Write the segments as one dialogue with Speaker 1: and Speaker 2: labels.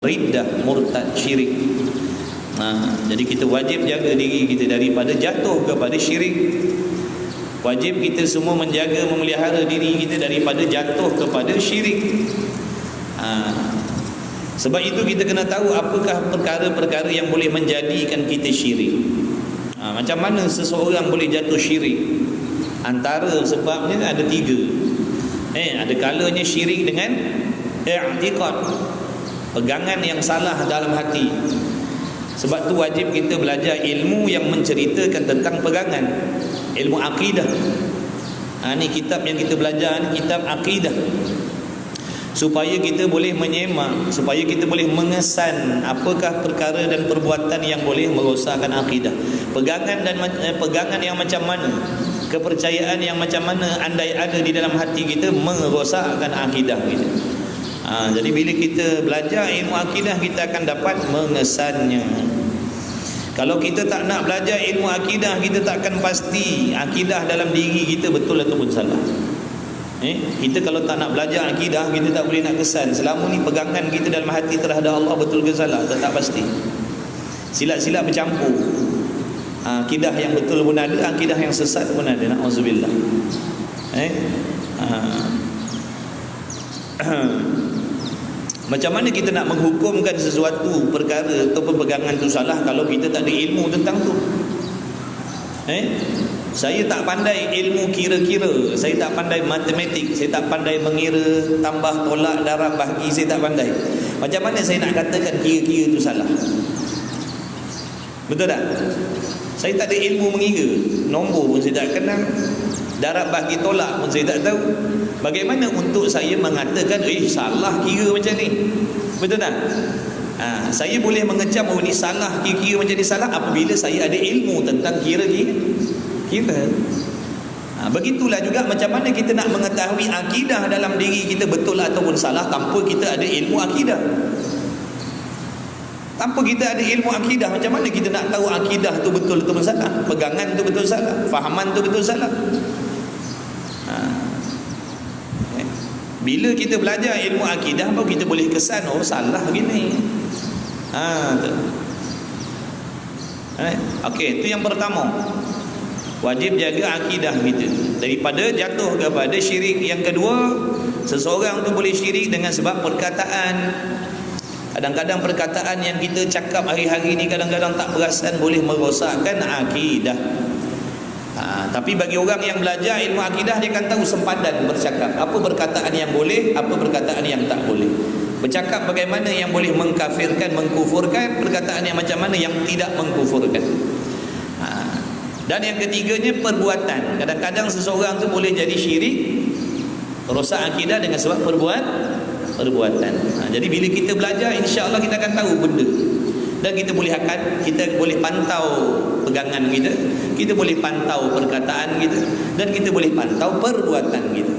Speaker 1: riddah, murtad, syirik. Jadi kita wajib jaga diri kita daripada jatuh kepada syirik. Wajib kita semua menjaga, memelihara diri kita daripada jatuh kepada syirik. Sebab itu kita kena tahu apakah perkara-perkara yang boleh menjadikan kita syirik. Macam mana seseorang boleh jatuh syirik? Antara sebabnya ada 3. Ada kalanya syirik dengan i'tiqad, pegangan yang salah dalam hati. Sebab tu wajib kita belajar ilmu yang menceritakan tentang pegangan, ilmu akidah. Ni kitab yang kita belajar ni kitab akidah, supaya kita boleh menyemak, supaya kita boleh mengesan apakah perkara dan perbuatan yang boleh merosakkan akidah. Pegangan yang macam mana, kepercayaan yang macam mana andai ada di dalam hati kita merosakkan akidah kita. Jadi bila kita belajar ilmu akidah, kita akan dapat mengesannya. Kalau kita tak nak belajar ilmu akidah, kita tak akan pasti akidah dalam diri kita betul ataupun salah. Kita kalau tak nak belajar akidah, kita tak boleh nak kesan selama ni pegangan kita dalam hati terhadap Allah betul ke salah, tak pasti. Silat-silat bercampur. Akidah yang betul pun ada, akidah yang sesat pun ada. Na'udzubillah. Macam mana kita nak menghukumkan sesuatu perkara ataupun pegangan tu salah kalau kita tak ada ilmu tentang tu? Saya tak pandai ilmu kira-kira, saya tak pandai matematik, saya tak pandai mengira, tambah, tolak, darab, bahagi, saya tak pandai. Macam mana saya nak katakan kira-kira tu salah? Betul tak? Saya tak ada ilmu mengira, nombor pun saya tak kenal, darab, bahagi, tolak pun saya tak tahu. Bagaimana untuk saya mengatakan salah kira macam ni? Betul tak? Saya boleh mengecam ini salah, kira-kira macam ni salah apabila saya ada ilmu tentang kira-kira. Begitulah juga macam mana kita nak mengetahui akidah dalam diri kita betul ataupun salah tanpa kita ada ilmu akidah. Tanpa kita ada ilmu akidah, macam mana kita nak tahu akidah tu betul ataupun salah, pegangan tu betul salah, fahaman tu betul salah? Bila kita belajar ilmu akidah, baru kita boleh kesan salah begini. Okey, itu yang pertama. Wajib jaga akidah kita daripada jatuh kepada syirik. Yang kedua, seseorang tu boleh syirik dengan sebab perkataan. Kadang-kadang perkataan yang kita cakap hari-hari ni kadang-kadang tak perasan boleh merosakkan akidah. Tapi bagi orang yang belajar ilmu akidah, dia akan tahu sempadan bercakap, apa perkataan yang boleh, apa perkataan yang tak boleh. Bercakap bagaimana yang boleh mengkafirkan, mengkufurkan, perkataan yang macam mana yang tidak mengkufurkan. Dan yang ketiganya, perbuatan. Kadang-kadang seseorang tu boleh jadi syirik, rosak akidah dengan sebab perbuatan. Jadi bila kita belajar, insya-Allah kita akan tahu benda. Dan kita boleh pantau pegangan kita boleh pantau perkataan kita, dan kita boleh pantau perbuatan kita.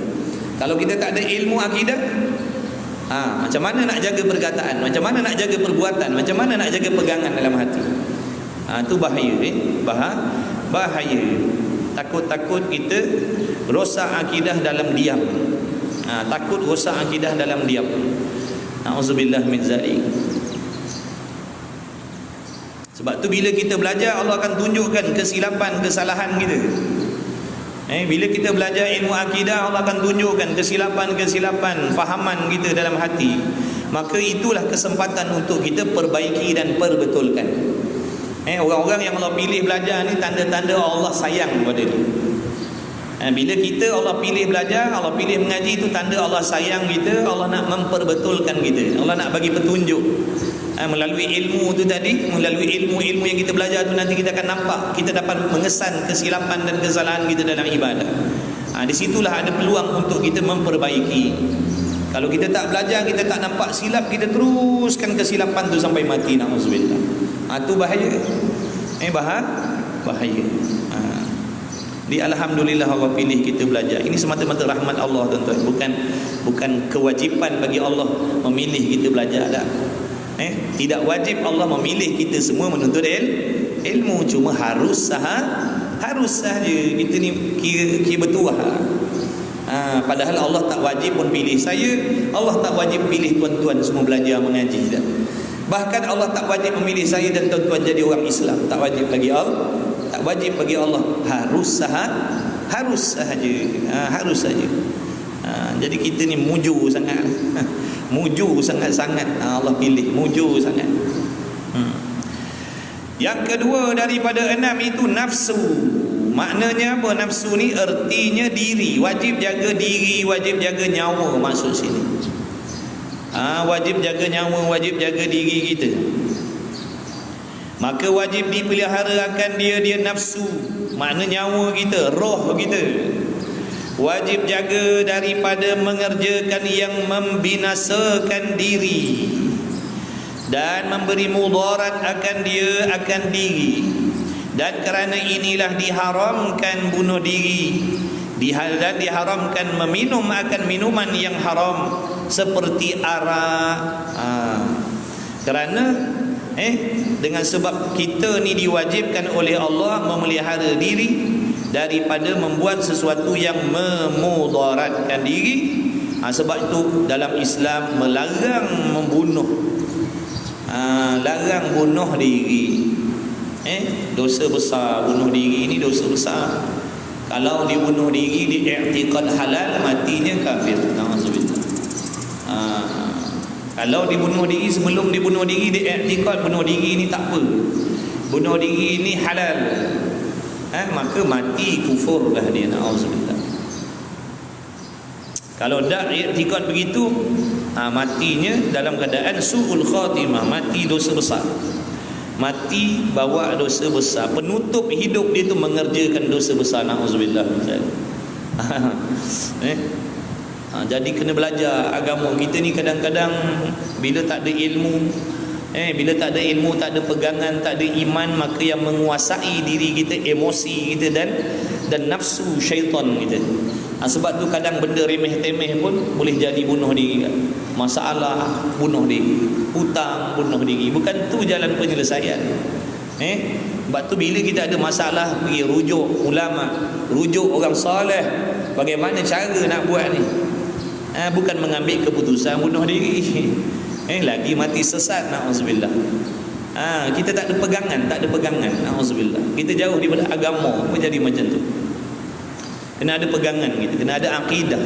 Speaker 1: Kalau kita tak ada ilmu akidah, macam mana nak jaga perkataan, macam mana nak jaga perbuatan, macam mana nak jaga pegangan dalam hati? Itu bahaya, bahaya. Takut-takut kita rosak akidah dalam diam. Takut rosak akidah dalam diam. Na'udzubillah min zalik. Sebab tu bila kita belajar, Allah akan tunjukkan kesilapan, kesalahan kita. Bila kita belajar ilmu akidah, Allah akan tunjukkan kesilapan-kesilapan fahaman kita dalam hati. Maka itulah kesempatan untuk kita perbaiki dan perbetulkan. Orang-orang yang Allah pilih belajar ni, tanda-tanda Allah sayang kepada dia. Bila kita Allah pilih belajar, Allah pilih mengaji, itu tanda Allah sayang kita. Allah nak memperbetulkan kita, Allah nak bagi petunjuk. Melalui ilmu tu tadi, melalui ilmu-ilmu yang kita belajar tu, nanti kita akan nampak, kita dapat mengesan kesilapan dan kesalahan kita dalam ibadah. Di situlah ada peluang untuk kita memperbaiki. Kalau kita tak belajar, kita tak nampak silap, kita teruskan kesilapan tu sampai mati. Na'udzubillah. Itu bahaya. Bahaya. Alhamdulillah Allah pilih kita belajar. Ini semata-mata rahmat Allah, tuan-tuan. Bukan kewajipan bagi Allah memilih kita belajar. Tidak wajib Allah memilih kita semua menuntut ilmu. Cuma harus sahaja kita ni kira bertuah. Padahal Allah tak wajib pun pilih saya, Allah tak wajib pilih tuan-tuan semua belajar mengaji tak. Bahkan Allah tak wajib memilih saya dan tuan-tuan jadi orang Islam, tak wajib bagi Allah, tak wajib bagi Allah, harus sahaja. Jadi kita ni muju sangat. Muju sangat-sangat Allah pilih, muju sangat. Yang kedua daripada 6 itu nafsu. Maknanya apa nafsu ni? Ertinya diri. Wajib jaga diri, wajib jaga nyawa maksud sini. Wajib jaga nyawa, wajib jaga diri kita. Maka wajib dipelihara akan dia nafsu. Makna nyawa kita, roh kita. Wajib jaga daripada mengerjakan yang membinasakan diri dan memberi mudarat akan dia, akan diri. Dan kerana inilah diharamkan bunuh diri dan diharamkan meminum akan minuman yang haram seperti arak. Kerana dengan sebab kita ni diwajibkan oleh Allah memelihara diri daripada membuat sesuatu yang memudaratkan diri. Sebab itu dalam Islam melarang membunuh, larang bunuh diri. Dosa besar bunuh diri ini, dosa besar. Kalau dibunuh diri di i'tiqad halal, matinya kafir. Na'udzubillah. Kalau dibunuh diri, sebelum dibunuh diri di i'tiqad bunuh diri ini tak apa, bunuh diri ini halal, maka mati kufur dah dia. Na'udzubillah. Kalau tak i'tiqad begitu, matinya dalam keadaan su'ul khatimah, mati dosa besar, mati bawa dosa besar. Penutup hidup dia tu mengerjakan dosa besar. Na'udzubillah. Jadi kena belajar agama kita ni. Kadang-kadang bila tak ada ilmu, bila tak ada ilmu, tak ada pegangan, tak ada iman, maka yang menguasai diri kita emosi kita dan nafsu syaitan kita. Sebab tu kadang benda remeh-temeh pun boleh jadi bunuh diri kan? Masalah bunuh diri, hutang bunuh diri. Bukan tu jalan penyelesaian. Sebab tu bila kita ada masalah, pergi rujuk ulama, rujuk orang soleh, bagaimana cara nak buat ni. Bukan mengambil keputusan bunuh diri. Lagi mati sesat. Na'udzubillah. Kita tak ada pegangan. Na'udzubillah. Kita jauh daripada agama pun jadi macam tu. Kena ada pegangan kita, kena ada akidah.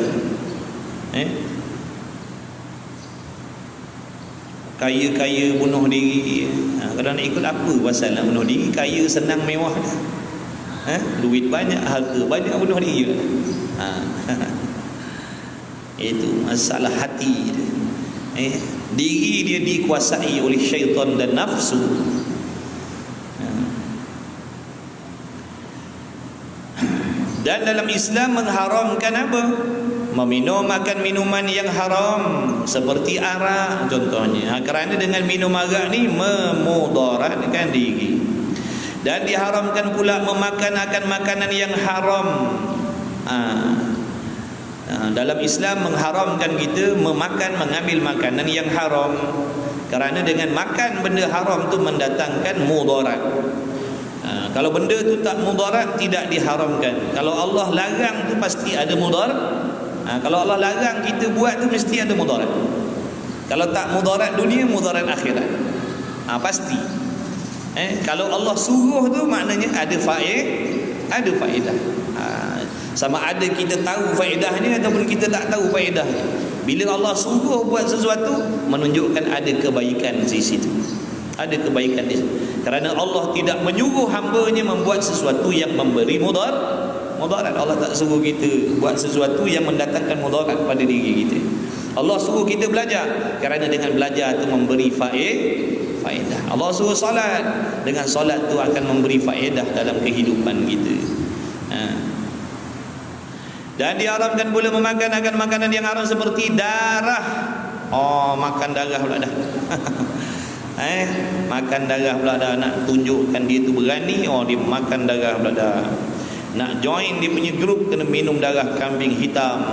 Speaker 1: Kaya-kaya bunuh diri. Kalau nak ikut apa pasal nak bunuh diri? Kaya senang mewah. Duit banyak, harta banyak, bunuh diri. Itu masalah hati. Diri dia dikuasai oleh syaitan dan nafsu. Dan dalam Islam mengharamkan apa? Meminum makan minuman yang haram seperti arak contohnya. Kerana dengan minum arak ni memudaratkan diri. Dan diharamkan pula memakan akan makanan yang haram. Dalam Islam mengharamkan kita mengambil makanan yang haram. Kerana dengan makan benda haram tu mendatangkan mudarat. Kalau benda tu tak mudarat, tidak diharamkan. Kalau Allah larang tu pasti ada mudarat. Kalau Allah larang kita buat tu mesti ada mudarat. Kalau tak mudarat dunia, mudarat akhirat. Pasti. Kalau Allah suruh tu maknanya ada faedah. Sama ada kita tahu faedahnya ataupun kita tak tahu faedahnya. Bila Allah suruh buat sesuatu, menunjukkan ada kebaikan di situ. Ada kebaikan di situ. Kerana Allah tidak menyuruh hamba-Nya membuat sesuatu yang memberi mudarat. Allah tak suruh kita buat sesuatu yang mendatangkan mudarat pada diri kita. Allah suruh kita belajar, kerana dengan belajar itu memberi faedah. Allah suruh solat, dengan solat itu akan memberi faedah dalam kehidupan kita. Dan diharamkan pula memakan akan makanan yang haram seperti darah. Makan darah pula dah. Makan darah pula dah. Nak tunjukkan dia tu berani, dia makan darah pula dah. Nak join dia punya grup, kena minum darah kambing hitam.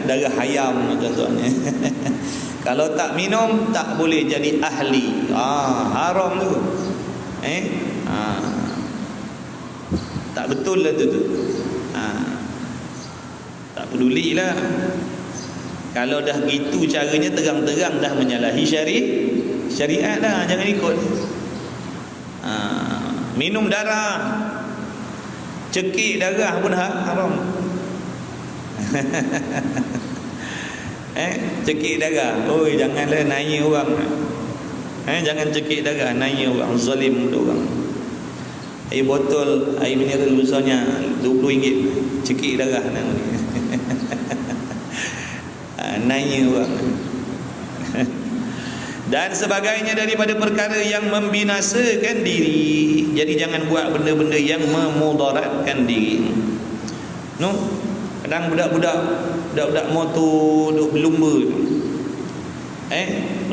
Speaker 1: Darah ayam contohnya. Kalau tak minum, tak boleh jadi ahli. Haram tu. Tak betul lah tu. pedulilah. Kalau dah gitu caranya terang-terang dah menyalahi syariat dah, jangan ikut. Minum darah, cekik darah pun haram. Cekik darah, oi janganlah naik orang. Jangan cekik darah, naik orang, zalim orang. Air botol air mineral besarnya RM20, cekik darah naik orang. Dan sebagainya daripada perkara yang membinasakan diri. Jadi jangan buat benda-benda yang memudaratkan diri. Kadang budak-budak motor duk berlumba,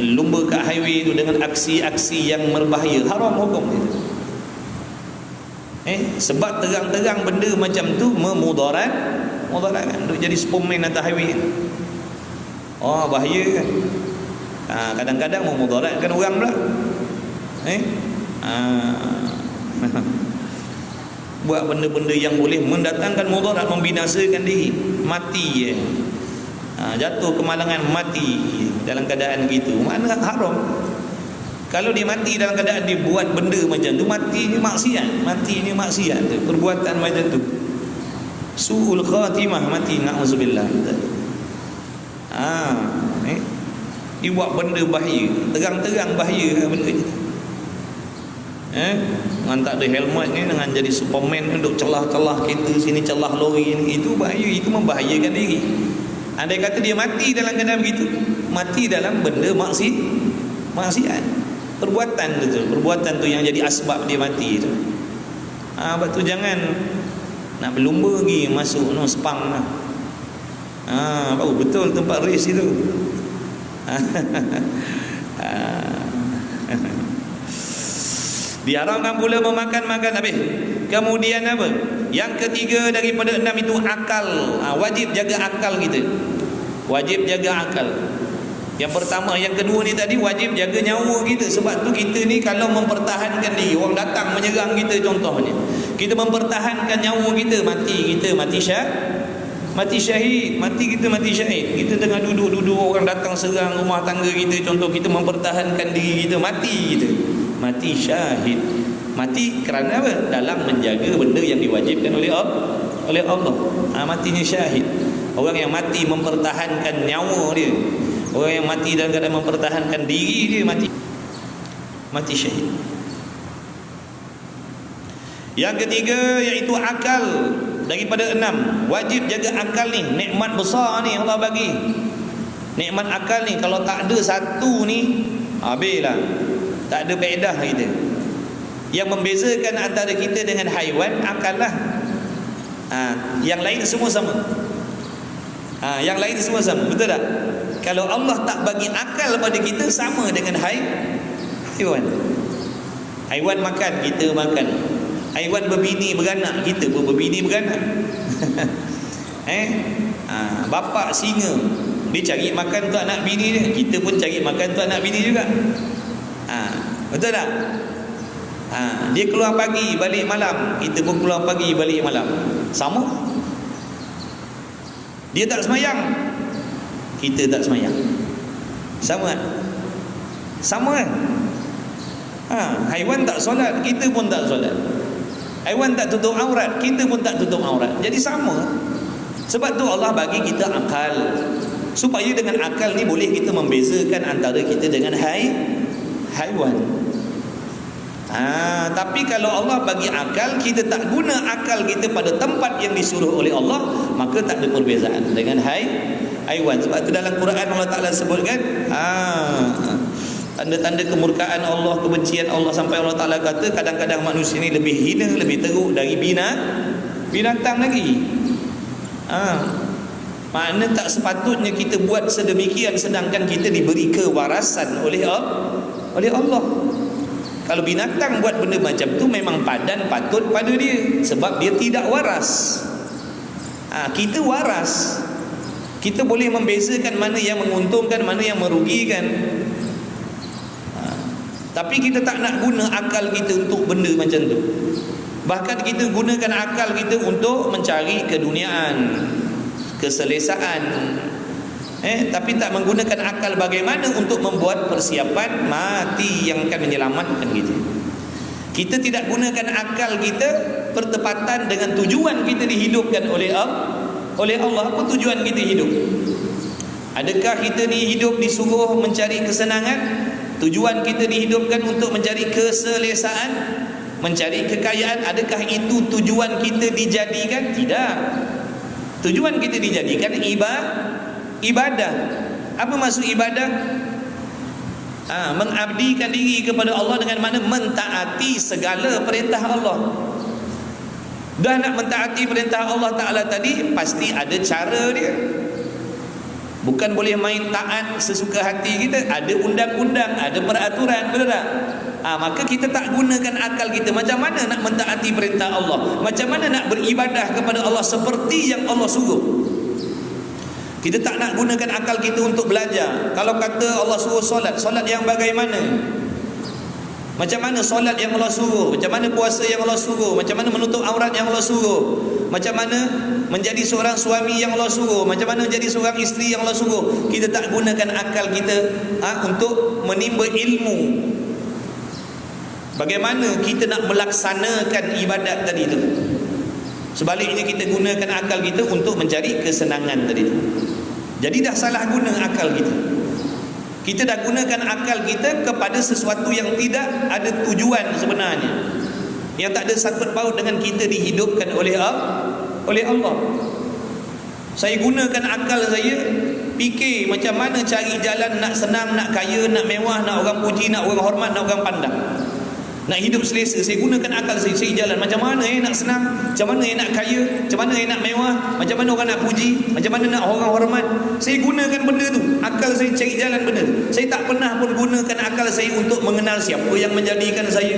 Speaker 1: berlumba kat highway tu dengan aksi-aksi yang berbahaya, haram hukum itu. Sebab terang-terang benda macam tu memudaratkan. Duk jadi superman atas highway. Bahaya kan. Kadang-kadang memudaratkan orang pula. Buat benda-benda yang boleh mendatangkan mudarat, membinasakan diri, mati jatuh kemalangan, mati dalam keadaan gitu. Mana haram. Kalau dia mati dalam keadaan dia buat benda macam tu, mati ni maksiat tu, perbuatan macam tu su'ul khatimah, mati na'udzubillah. Dia buat benda bahaya, terang-terang bahaya benda ni. Dengan tak ada helmet ni, dengan jadi superman duduk celah-celah kereta sini, celah lori ni, itu bahaya, itu membahayakan diri. Andai kata dia mati dalam keadaan begitu, mati dalam benda maksiat, perbuatan tu yang jadi asbab dia mati tu. Sebab tu jangan nak berlumba lagi masuk spang lah. Baru betul tempat race itu. Diharamkan pula memakan habis. Kemudian apa? Yang ketiga daripada 6 itu akal. Wajib jaga akal kita. Wajib jaga akal. Yang pertama, yang kedua ni tadi wajib jaga nyawa kita. Sebab tu kita ni kalau mempertahankan diri, orang datang menyerang kita contohnya, kita mempertahankan nyawa kita, mati syahid, mati syahid. Kita tengah duduk orang datang serang rumah tangga kita, contoh kita mempertahankan diri kita, mati syahid. Mati kerana apa? Dalam menjaga benda yang diwajibkan oleh Allah. Matinya syahid. Orang yang mati mempertahankan nyawa dia, orang yang mati dalam keadaan mempertahankan diri dia, mati syahid. Yang ketiga iaitu akal. Daripada 6, wajib jaga akal ni. Nikmat besar ni Allah bagi. Nikmat akal ni kalau tak ada satu ni, habislah. Tak ada faedah kita. Yang membezakan antara kita dengan haiwan, akal lah. Yang lain semua sama. Betul tak? Kalau Allah tak bagi akal pada kita, sama dengan haiwan. Haiwan makan, kita makan. Haiwan berbini beranak, kita pun berbini beranak. Bapa singa, dia cari makan untuk anak bini dia, kita pun cari makan untuk anak bini juga. Betul tak? Dia keluar pagi balik malam, kita pun keluar pagi balik malam. Sama. Dia tak semayang, kita tak semayang. Sama kan? Haiwan tak solat, kita pun tak solat. Haiwan tak tutup aurat, kita pun tak tutup aurat. Jadi sama. Sebab tu Allah bagi kita akal, supaya dengan akal ni boleh kita membezakan antara kita dengan haiwan. Tapi kalau Allah bagi akal, kita tak guna akal kita pada tempat yang disuruh oleh Allah, maka tak ada perbezaan dengan haiwan. Sebab tu dalam Quran Allah Ta'ala sebutkan tanda-tanda kemurkaan Allah, kebencian Allah, sampai Allah Ta'ala kata kadang-kadang manusia ni lebih hina, lebih teruk dari binatang lagi. Makna tak sepatutnya kita buat sedemikian sedangkan kita diberi kewarasan oleh Allah. Kalau binatang buat benda macam tu, memang padan patut pada dia, sebab dia tidak waras. Kita waras. Kita boleh membezakan mana yang menguntungkan, mana yang merugikan. Tapi kita tak nak guna akal kita untuk benda macam tu. Bahkan kita gunakan akal kita untuk mencari keduniaan. keselesaan, tapi tak menggunakan akal bagaimana untuk membuat persiapan mati yang akan menyelamatkan kita. Kita tidak gunakan akal kita bertepatan dengan tujuan kita dihidupkan oleh Allah. Apa tujuan kita hidup? Adakah kita ni hidup disuruh mencari kesenangan? Tujuan kita dihidupkan untuk mencari keselesaan, mencari kekayaan. Adakah itu tujuan kita dijadikan? Tidak. Tujuan kita dijadikan ibadah. Apa maksud ibadah? Mengabdikan diri kepada Allah dengan mana mentaati segala perintah Allah. Dah nak mentaati perintah Allah Ta'ala tadi, pasti ada cara dia. Bukan boleh main taat sesuka hati kita. Ada undang-undang, ada peraturan, betul tak? Maka kita tak gunakan akal kita. Macam mana nak mentaati perintah Allah? Macam mana nak beribadah kepada Allah seperti yang Allah suruh? Kita tak nak gunakan akal kita untuk belajar. Kalau kata Allah suruh solat yang bagaimana? Macam mana solat yang Allah suruh? Macam mana puasa yang Allah suruh? Macam mana menutup aurat yang Allah suruh? Macam mana menjadi seorang suami yang Allah suruh? Macam mana menjadi seorang isteri yang Allah suruh? Kita tak gunakan akal kita untuk menimba ilmu. Bagaimana kita nak melaksanakan ibadat tadi tu? Sebaliknya kita gunakan akal kita untuk mencari kesenangan tadi tu. Jadi dah salah guna akal kita. Kita dah gunakan akal kita kepada sesuatu yang tidak ada tujuan sebenarnya, yang tak ada sangkut paut dengan kita dihidupkan oleh Allah. Saya gunakan akal saya, fikir macam mana cari jalan nak senang, nak kaya, nak mewah, nak orang puji, nak orang hormat, nak orang pandang, nak hidup selesa. Saya gunakan akal saya cari jalan macam mana nak senang, macam mana nak kaya, macam mana nak mewah, macam mana orang nak puji, macam mana nak orang hormat. Saya gunakan benda tu, akal saya cari jalan benda. Saya tak pernah pun gunakan akal saya untuk mengenal siapa yang menjadikan saya,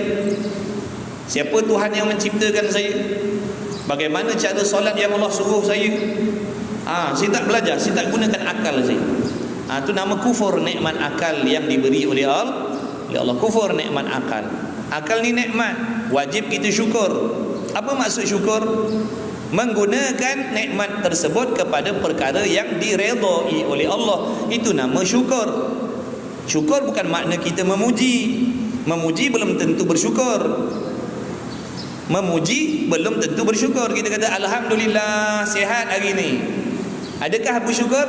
Speaker 1: siapa Tuhan yang menciptakan saya, bagaimana cara solat yang Allah suruh saya. Saya tak belajar, saya tak gunakan akal saya. Itu nama kufur nikmat akal yang diberi oleh Allah. Kufur nikmat akal. Akal ni nikmat, wajib kita syukur. Apa maksud syukur? Menggunakan nikmat tersebut kepada perkara yang diredai oleh Allah. Itu nama syukur. Syukur bukan makna kita memuji. Memuji belum tentu bersyukur. Memuji belum tentu bersyukur. Kita kata alhamdulillah sihat hari ni. Adakah bersyukur?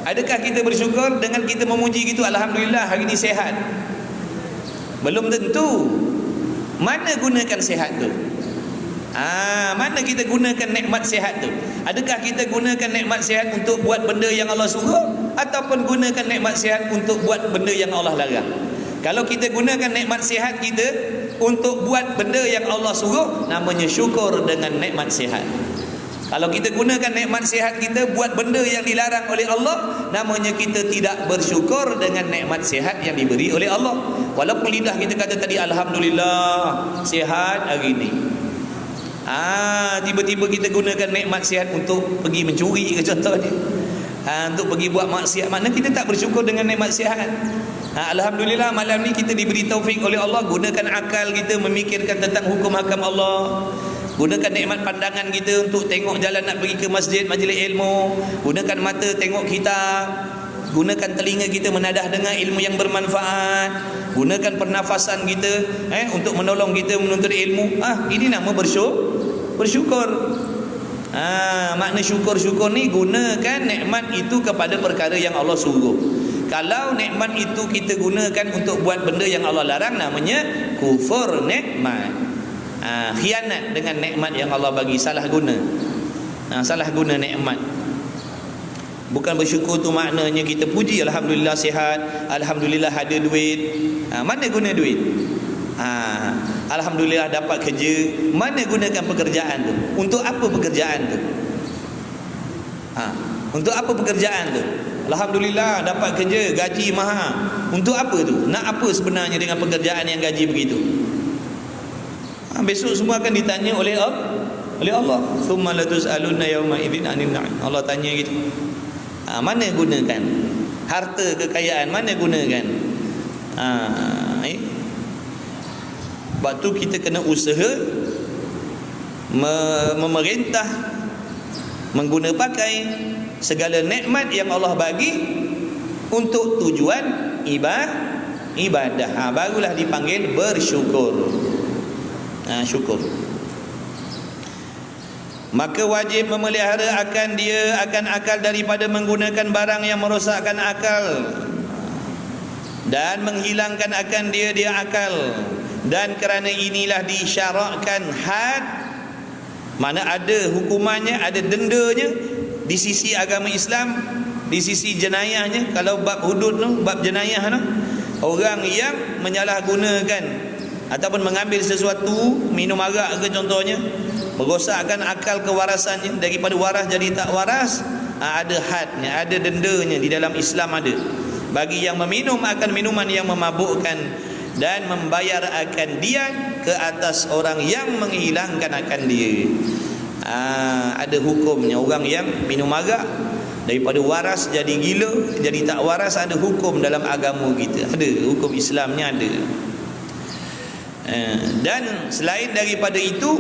Speaker 1: Adakah kita bersyukur dengan kita memuji gitu, alhamdulillah hari ni sihat? Belum tentu. Mana gunakan sihat tu? Mana kita gunakan nikmat sihat tu? Adakah kita gunakan nikmat sihat untuk buat benda yang Allah suruh, ataupun gunakan nikmat sihat untuk buat benda yang Allah larang? Kalau kita gunakan nikmat sihat kita untuk buat benda yang Allah suruh, namanya syukur dengan nikmat sihat. Kalau kita gunakan nikmat sihat kita buat benda yang dilarang oleh Allah, namanya kita tidak bersyukur dengan nikmat sihat yang diberi oleh Allah. Walaupun lidah kita kata tadi alhamdulillah sihat hari ni, tiba-tiba kita gunakan nikmat sihat untuk pergi mencuri ke contohnya, untuk pergi buat maksiat, makna kita tak bersyukur dengan nikmat sihat. Alhamdulillah malam ni kita diberi taufik oleh Allah, gunakan akal kita memikirkan tentang hukum hakam Allah. Gunakan nikmat pandangan kita untuk tengok jalan nak pergi ke masjid, majlis ilmu. Gunakan mata tengok kitab. Gunakan telinga kita menadah dengar ilmu yang bermanfaat. Gunakan pernafasan kita untuk menolong kita menuntut ilmu. Ini nama bersyukur. Makna syukur-syukur ni gunakan nikmat itu kepada perkara yang Allah suruh. Kalau nikmat itu kita gunakan untuk buat benda yang Allah larang, namanya kufur nikmat. Khianat dengan nikmat yang Allah bagi, salah guna. Salah guna nikmat. Bukan bersyukur tu maknanya kita puji alhamdulillah sihat, alhamdulillah ada duit. Mana guna duit? Alhamdulillah dapat kerja. Mana gunakan pekerjaan tu? Untuk apa pekerjaan tu? Untuk apa pekerjaan tu? Alhamdulillah dapat kerja, gaji mahal. Untuk apa tu? Nak apa sebenarnya dengan pekerjaan yang gaji begitu? Besok semua akan ditanya oleh Allah. Tsumma latus'alunna yauma idzin 'anil na'im. Allah tanya gitu. Mana gunakan harta kekayaan, mana gunakan? Sebab tu kita kena usaha memerintah, mengguna pakai, segala nikmat yang Allah bagi untuk tujuan ibadah. Barulah dipanggil bersyukur. Syukur. Maka wajib memelihara akan akal daripada menggunakan barang yang merosakkan akal dan menghilangkan akan dia akal. Dan kerana inilah disyarakkan had, mana ada hukumannya, ada dendanya di sisi agama Islam, di sisi jenayahnya. Kalau bab hudud tu, bab jenayah tu, orang yang menyalahgunakan ataupun mengambil sesuatu, minum arak ke contohnya, merosakkan akal kewarasannya, daripada waras jadi tak waras, ada hadnya, ada dendanya di dalam Islam ada. Bagi yang meminum akan minuman yang memabukkan dan membayar akan diat ke atas orang yang menghilangkan akan dia. Ada hukumnya. Orang yang minum arak daripada waras jadi gila, jadi tak waras, ada hukum dalam agama kita. Ada hukum Islamnya ada. Dan selain daripada itu,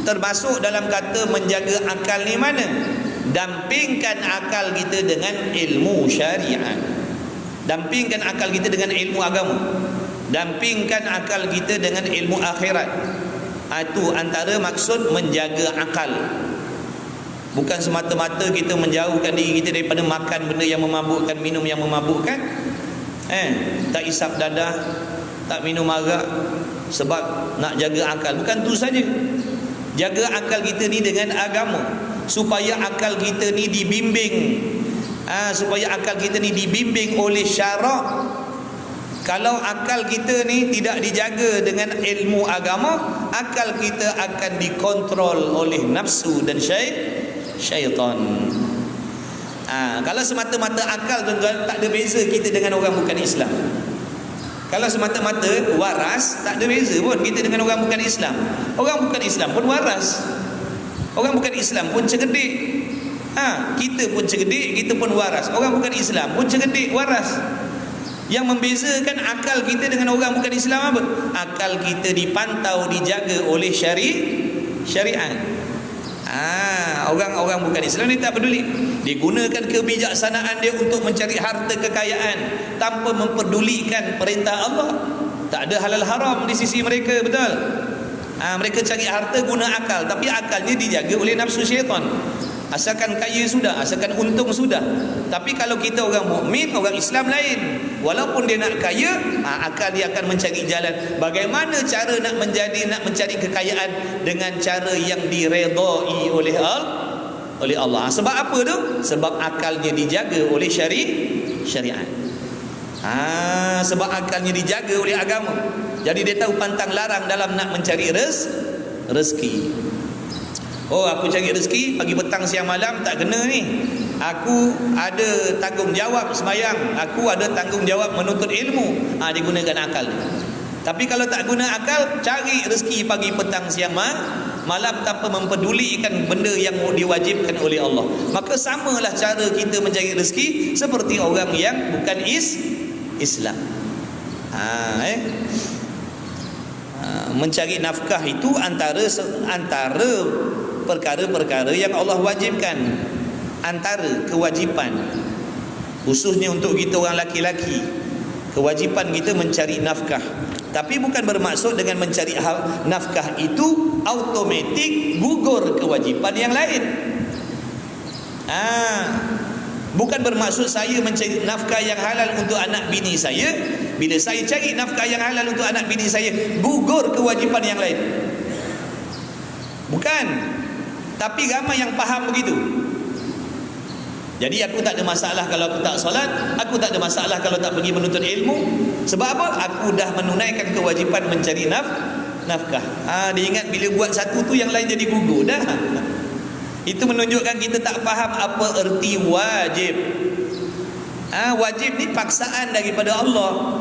Speaker 1: termasuk dalam kata menjaga akal ni mana? Dampingkan akal kita dengan ilmu syariat. Dampingkan akal kita dengan ilmu agama. Dampingkan akal kita dengan ilmu akhirat. Itu antara maksud menjaga akal. Bukan semata-mata kita menjauhkan diri kita daripada makan benda yang memabukkan, minum yang memabukkan. Tak isap dadah, tak minum arak, sebab nak jaga akal. Bukan tu saja. Jaga akal kita ni dengan agama, supaya akal kita ni dibimbing. Supaya akal kita ni dibimbing oleh syarak. Kalau akal kita ni tidak dijaga dengan ilmu agama, akal kita akan dikontrol oleh nafsu dan syaitan. Kalau semata-mata akal tu tak ada beza kita dengan orang bukan Islam. Kalau semata-mata waras, tak ada beza pun kita dengan orang bukan Islam. Orang bukan Islam pun waras. Orang bukan Islam pun cerdik. Kita pun cerdik, kita pun waras. Orang bukan Islam pun cerdik, waras. Yang membezakan akal kita dengan orang bukan Islam apa? Akal kita dipantau, dijaga oleh syariat. Orang-orang bukan Islam ni tak peduli. Dia gunakan kebijaksanaan dia untuk mencari harta kekayaan tanpa memperdulikan perintah Allah. Tak ada halal haram di sisi mereka, betul? Mereka cari harta guna akal, tapi akalnya dijaga oleh nafsu syaitan. Asalkan kaya sudah, asalkan untung sudah. Tapi kalau kita orang mukmin, orang Islam lain. Walaupun dia nak kaya, akal dia akan mencari jalan bagaimana cara nak mencari kekayaan dengan cara yang diredai oleh Allah. Sebab apa tu? Sebab akalnya dijaga oleh syariat. Sebab akalnya dijaga oleh agama. Jadi dia tahu pantang larang dalam nak mencari rezeki. Aku cari rezeki pagi petang siang malam tak kena ni. Aku ada tanggungjawab sembahyang, aku ada tanggungjawab menuntut ilmu. Dia gunakan akal. Tapi kalau tak guna akal, cari rezeki pagi petang siang malam tanpa mempedulikan benda yang diwajibkan oleh Allah, maka samalah cara kita mencari rezeki seperti orang yang bukan Islam. Mencari nafkah itu antara perkara-perkara yang Allah wajibkan, antara kewajipan khususnya untuk kita orang laki-laki. Kewajipan kita mencari nafkah, tapi bukan bermaksud dengan mencari nafkah itu automatik gugur kewajipan yang lain. Bukan bermaksud saya mencari nafkah yang halal untuk anak bini saya, bila saya cari nafkah yang halal untuk anak bini saya, gugur kewajipan yang lain. Bukan. Tapi ramai yang faham begitu. Jadi aku tak ada masalah kalau aku tak solat, aku tak ada masalah kalau tak pergi menuntut ilmu. Sebab apa? Aku dah menunaikan kewajipan mencari nafkah. Dia ingat bila buat satu tu yang lain jadi gugur dah. Itu menunjukkan kita tak faham apa erti wajib. Wajib ni paksaan daripada Allah.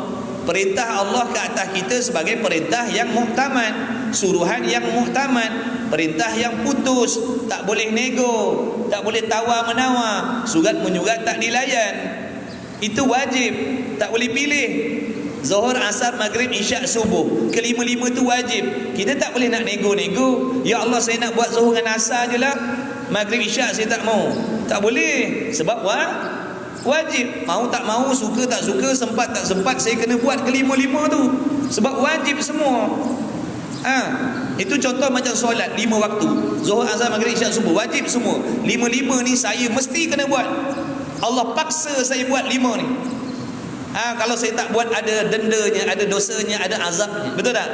Speaker 1: Perintah Allah ke atas kita sebagai perintah yang muktamad, suruhan yang muktamad, perintah yang putus, tak boleh nego, tak boleh tawar menawar, surat menyurat tak dilayan. Itu wajib, tak boleh pilih. Zuhur, asar, maghrib, isyak, subuh, kelima-lima tu wajib. Kita tak boleh nak nego-nego. Ya Allah, saya nak buat zuhur dengan asar je lah. maghrib isyak saya tak mau. Tak boleh, sebab wajib. Mau tak mau, suka tak suka, sempat tak sempat, saya kena buat kelima-lima tu, sebab wajib semua. Itu contoh macam solat 5 waktu, Zuhur, Asar, Maghrib, Isyak, Subuh, wajib semua. 5-5 ni saya mesti kena buat. Allah paksa saya buat 5 ni. Kalau saya tak buat, ada dendanya, ada dosanya, ada azabnya. Betul tak?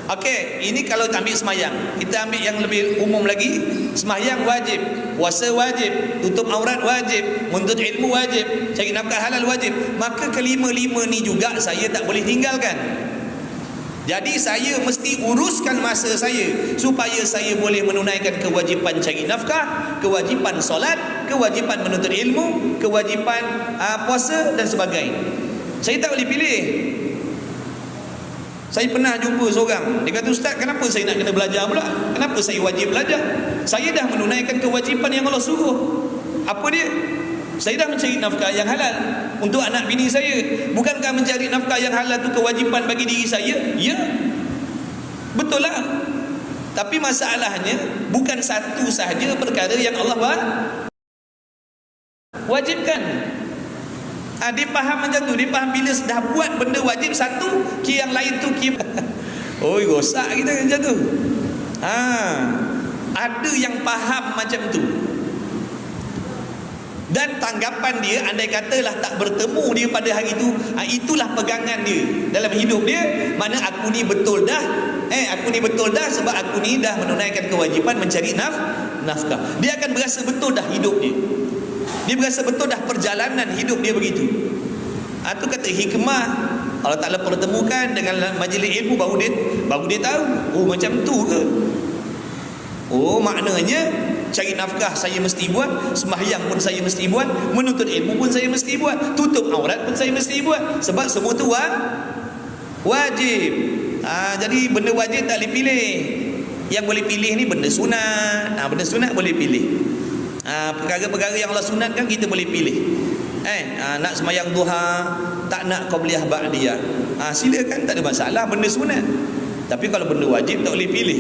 Speaker 1: Okey, ini kalau ambil semayang. Kita ambil yang lebih umum lagi. Semayang wajib, puasa wajib, tutup aurat wajib, menuntut ilmu wajib, cari nafkah halal wajib. Maka kelima-lima ni juga saya tak boleh tinggalkan. Jadi saya mesti uruskan masa saya supaya saya boleh menunaikan kewajipan cari nafkah, kewajipan solat, kewajipan menuntut ilmu, kewajipan puasa dan sebagainya. Saya tak boleh pilih. Saya pernah jumpa seorang, dia kata, "Ustaz, kenapa saya nak kena belajar pula? Kenapa saya wajib belajar? Saya dah menunaikan kewajipan yang Allah suruh." Apa dia? "Saya dah mencari nafkah yang halal untuk anak bini saya." "Bukankah mencari nafkah yang halal itu kewajipan bagi diri saya?" Ya, betul lah. Tapi masalahnya bukan satu sahaja perkara yang Allah wajibkan. Dia faham macam tu. Dia faham bila dah buat benda wajib satu, yang lain tu oi, rosak kita macam tu. Ada yang faham macam tu. Dan tanggapan dia, andai katalah tak bertemu dia pada hari itu, itulah pegangan dia dalam hidup dia. Mana aku ni betul dah, aku ni betul dah, sebab aku ni dah menunaikan kewajipan mencari nafkah. Dia akan berasa betul dah hidup dia. Dia berasa betul dah perjalanan hidup dia begitu. Itu kata hikmah. Allah Ta'ala pertemukan dengan majlis ilmu, baru dia tahu, oh macam tu ke. Oh, maknanya cari nafkah saya mesti buat, sembahyang pun saya mesti buat, menuntut ilmu pun saya mesti buat, tutup aurat pun saya mesti buat, sebab semua tu wajib. Jadi benda wajib tak boleh pilih. Yang boleh pilih ni benda sunat. Benda sunat boleh pilih. Perkara-perkara yang Allah sunatkan kita boleh pilih. Nak sembahyang duha, tak nak qabliyah ba'diyah, silakan, tak ada masalah, benda sunat. Tapi kalau benda wajib tak boleh pilih.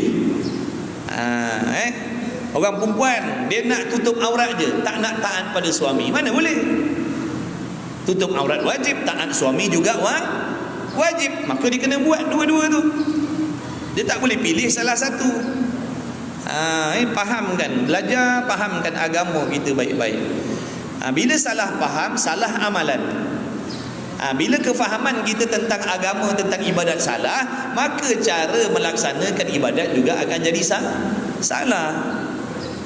Speaker 1: Orang perempuan dia nak tutup aurat je, tak nak taat pada suami, mana boleh? Tutup aurat wajib, taat suami juga wajib. Maka dia kena buat dua-dua tu. Dia tak boleh pilih salah satu. Fahamkan, belajar fahamkan agama kita baik-baik. Bila salah faham, salah amalan. Bila kefahaman kita tentang agama, tentang ibadat salah, maka cara melaksanakan ibadat juga akan jadi salah.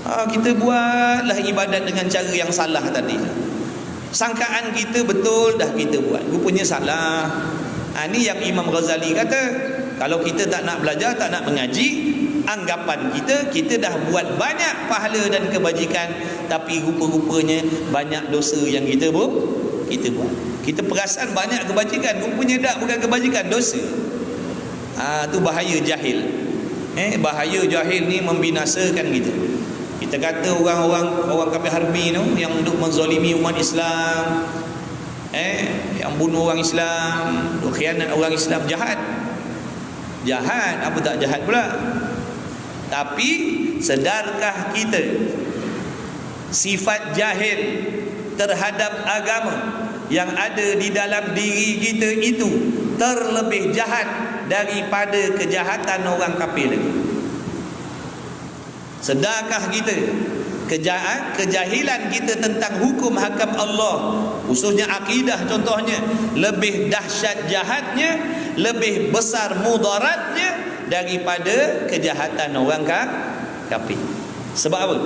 Speaker 1: Kita buatlah ibadat dengan cara yang salah tadi. Sangkaan kita betul, dah kita buat, rupanya salah. Ini yang Imam Ghazali kata, kalau kita tak nak belajar, tak nak mengaji, anggapan kita dah buat banyak pahala dan kebajikan, tapi rupa-rupanya banyak dosa yang kita buat. Kita perasan banyak kebajikan, rupanya tak, bukan kebajikan, dosa. Tu bahaya jahil. Bahaya jahil ni membinasakan kita. Kita kata orang kafir harbi tu yang duk menzalimi umat Islam, yang bunuh orang Islam, duk khianat orang Islam, jahat. Apa tak jahat pula? Tapi sedarkah kita sifat jahil terhadap agama yang ada di dalam diri kita itu terlebih jahat daripada kejahatan orang kafir lagi? Sedarkah kita kejahilan kita tentang hukum hakam Allah, khususnya akidah contohnya, lebih dahsyat jahatnya, lebih besar mudaratnya daripada kejahatan orang kafir? Sebab apa?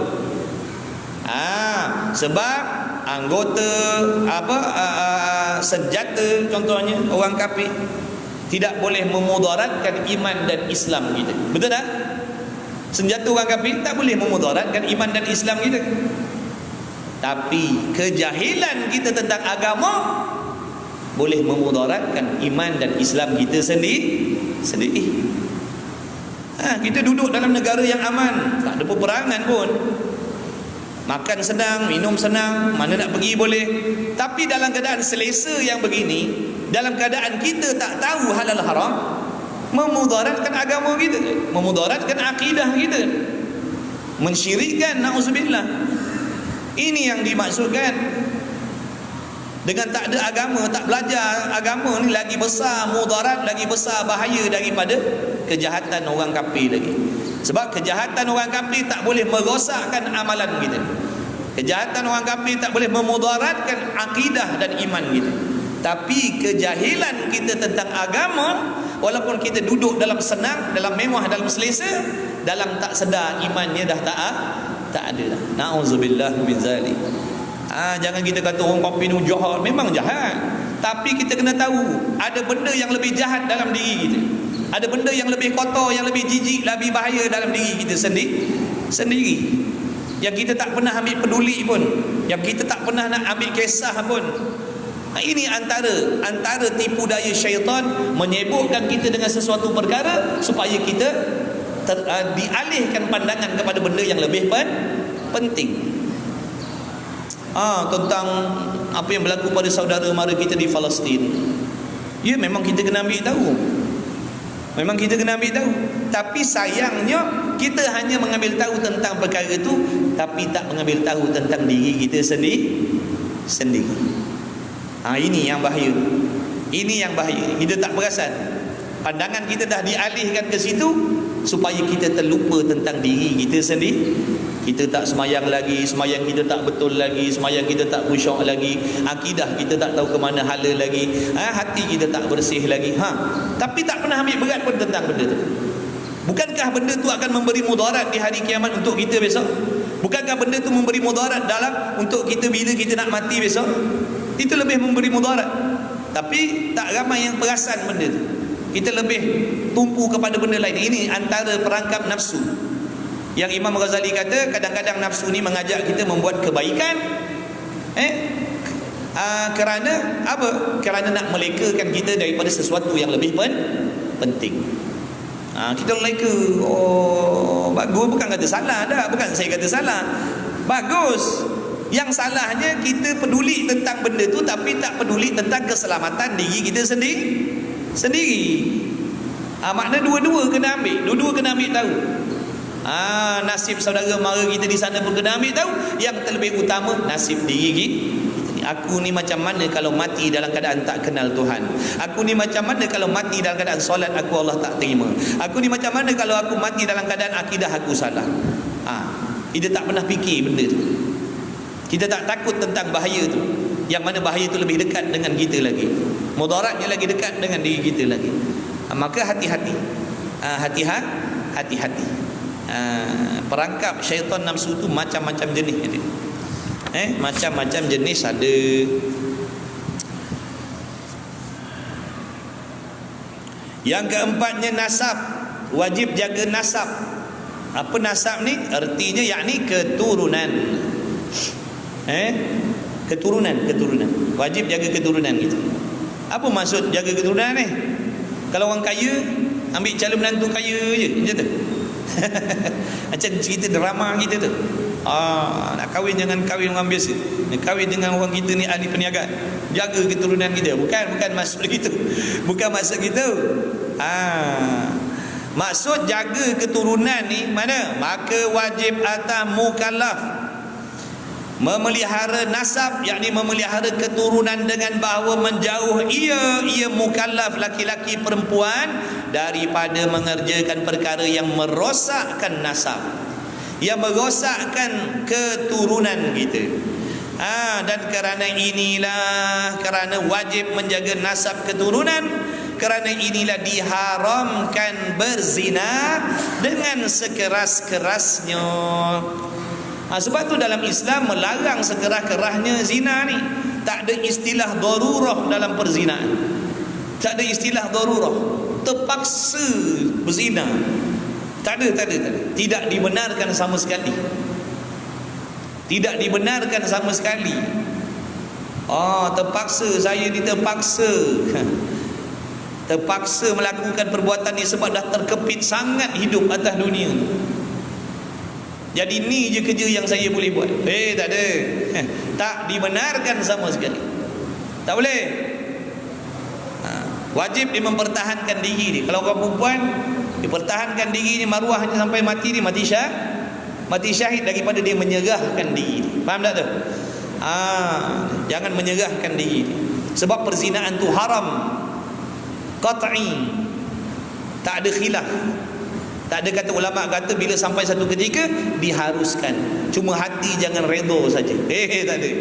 Speaker 1: Sebab anggota senjata contohnya orang kafir tidak boleh memudaratkan iman dan Islam kita. Betul tak? Senjata orang kafir tak boleh memudaratkan iman dan Islam kita. Tapi kejahilan kita tentang agama boleh memudaratkan iman dan Islam kita sendiri. Kita duduk dalam negara yang aman, tak ada peperangan pun, makan senang, minum senang, mana nak pergi boleh. Tapi dalam keadaan selesa yang begini, dalam keadaan kita tak tahu halal haram, memudaratkan agama kita, memudaratkan akidah kita. mensyirikkan, na'udzubillah. Ini yang dimaksudkan dengan tak ada agama, tak belajar agama ni, lagi besar mudarat, lagi besar bahaya daripada kejahatan orang kafir lagi. Sebab kejahatan orang kafir tak boleh merosakkan amalan kita. Kejahatan orang kafir tak boleh memudaratkan akidah dan iman kita. Tapi kejahilan kita tentang agama, walaupun kita duduk dalam senang, dalam mewah, dalam selesa, dalam tak sedar imannya dah tak ada dah. Na'udzubillah min zalik. Jangan kita kata orang kafir ni jahat. Memang jahat, tapi kita kena tahu ada benda yang lebih jahat dalam diri kita. Ada benda yang lebih kotor, yang lebih jijik, lebih bahaya dalam diri kita sendiri. Yang kita tak pernah ambil peduli pun, yang kita tak pernah nak ambil kisah pun. Ini antara tipu daya syaitan, menyebukkan kita dengan sesuatu perkara supaya kita dialihkan pandangan kepada benda yang lebih penting. Tentang apa yang berlaku pada saudara mara kita di Palestin. Ya, memang kita kena ambil tahu. Tapi sayangnya kita hanya mengambil tahu tentang perkara itu, tapi tak mengambil tahu tentang diri kita sendiri. Ini yang bahaya. Kita tak perasan. Pandangan kita dah dialihkan ke situ supaya kita terlupa tentang diri kita sendiri. Kita tak semayang lagi, semayang kita tak betul lagi, semayang kita tak khusyuk lagi, akidah kita tak tahu ke mana hala lagi, hati kita tak bersih lagi. Tapi tak pernah ambil berat pun tentang benda tu. Bukankah benda tu akan memberi mudarat di hari kiamat untuk kita besok? Bukankah benda tu memberi mudarat dalam untuk kita bila kita nak mati besok? Itu lebih memberi mudarat. Tapi tak ramai yang perasan benda tu. Kita lebih tumpu kepada benda lain. Ini antara perangkap nafsu. Yang Imam Ghazali kata, kadang-kadang nafsu ni mengajak kita membuat kebaikan, kerana apa? Kerana nak melekakan kita daripada sesuatu yang lebih penting. Kita leka, bagus, bukan kata salah dah, bukan saya kata salah, bagus. Yang salahnya kita peduli tentang benda tu, tapi tak peduli tentang keselamatan diri kita sendiri. Makna dua-dua kena ambil tahu. Nasib saudara mara kita di sana pun kena ambil tahu. Yang terlebih utama, nasib diri kita. Aku ni macam mana kalau mati dalam keadaan tak kenal Tuhan? Aku ni macam mana kalau mati dalam keadaan solat aku Allah tak terima? Aku ni macam mana kalau aku mati dalam keadaan akidah aku salah? Kita tak pernah fikir benda tu. Kita tak takut tentang bahaya tu. Yang mana bahaya tu lebih dekat dengan kita lagi, mudaratnya lagi dekat dengan diri kita lagi. Maka hati-hati. Hati-hati. Perangkap syaitan nafsu tu macam-macam jenis ada. Macam-macam jenis ada. Yang keempatnya nasab. Wajib jaga nasab. Apa nasab ni? Artinya yakni keturunan. Keturunan. Wajib jaga keturunan kita. Apa maksud jaga keturunan ni? Kalau orang kaya ambil calon menantu kaya je, macam tu. Macam cerita drama kita tu. Nak kahwin jangan kahwin orang biasa. Nak kahwin dengan orang kita ni ahli perniagaan. Jaga keturunan kita. Bukan maksud gitu. Bukan maksud gitu. Maksud jaga keturunan ni mana? Maka wajib atas mukallaf memelihara nasab, yakni memelihara keturunan dengan bahawa menjauh ia mukallaf laki-laki perempuan daripada mengerjakan perkara yang merosakkan nasab, yang merosakkan keturunan kita. Dan kerana wajib menjaga nasab keturunan, kerana inilah diharamkan berzina dengan sekeras-kerasnya. Sebab tu dalam Islam melarang sekerah-kerahnya zina ni. Tak ada istilah darurah dalam perzinaan. Tak ada istilah darurah, terpaksa berzina. Tak ada. Tidak dibenarkan sama sekali. Tidak dibenarkan sama sekali. Terpaksa, saya terpaksa. Terpaksa melakukan perbuatan ni sebab dah terkepit sangat hidup atas dunia ni. Jadi ni je kerja yang saya boleh buat. Tak ada. Tak dibenarkan sama sekali. Tak boleh. Wajib dia mempertahankan diri dia. Kalau orang perempuan, dia pertahankan diri ni, maruahnya sampai mati, dia mati Mati syahid daripada dia menyerahkan diri. Faham tak tu? Jangan menyerahkan diri. Sebab perzinaan tu haram qat'i. Tak ada khilaf. Tak ada kata ulama kata bila sampai satu ketika diharuskan. Cuma hati jangan redha saja. Tak ada.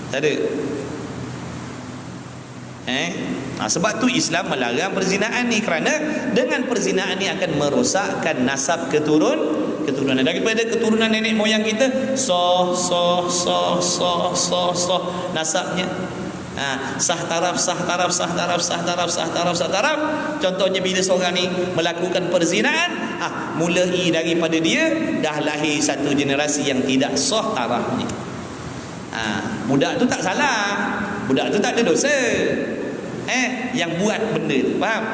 Speaker 1: Tak ada. Sebab tu Islam melarang perzinaan ni, kerana dengan perzinaan ni akan merosakkan nasab keturunan. Daripada keturunan nenek moyang kita nasabnya sah taraf. Contohnya bila seorang ni melakukan perzinaan, mulai daripada dia dah lahir satu generasi yang tidak sah tarafnya. Budak tu tak salah, budak tu tak ada dosa, yang buat benda tu, faham?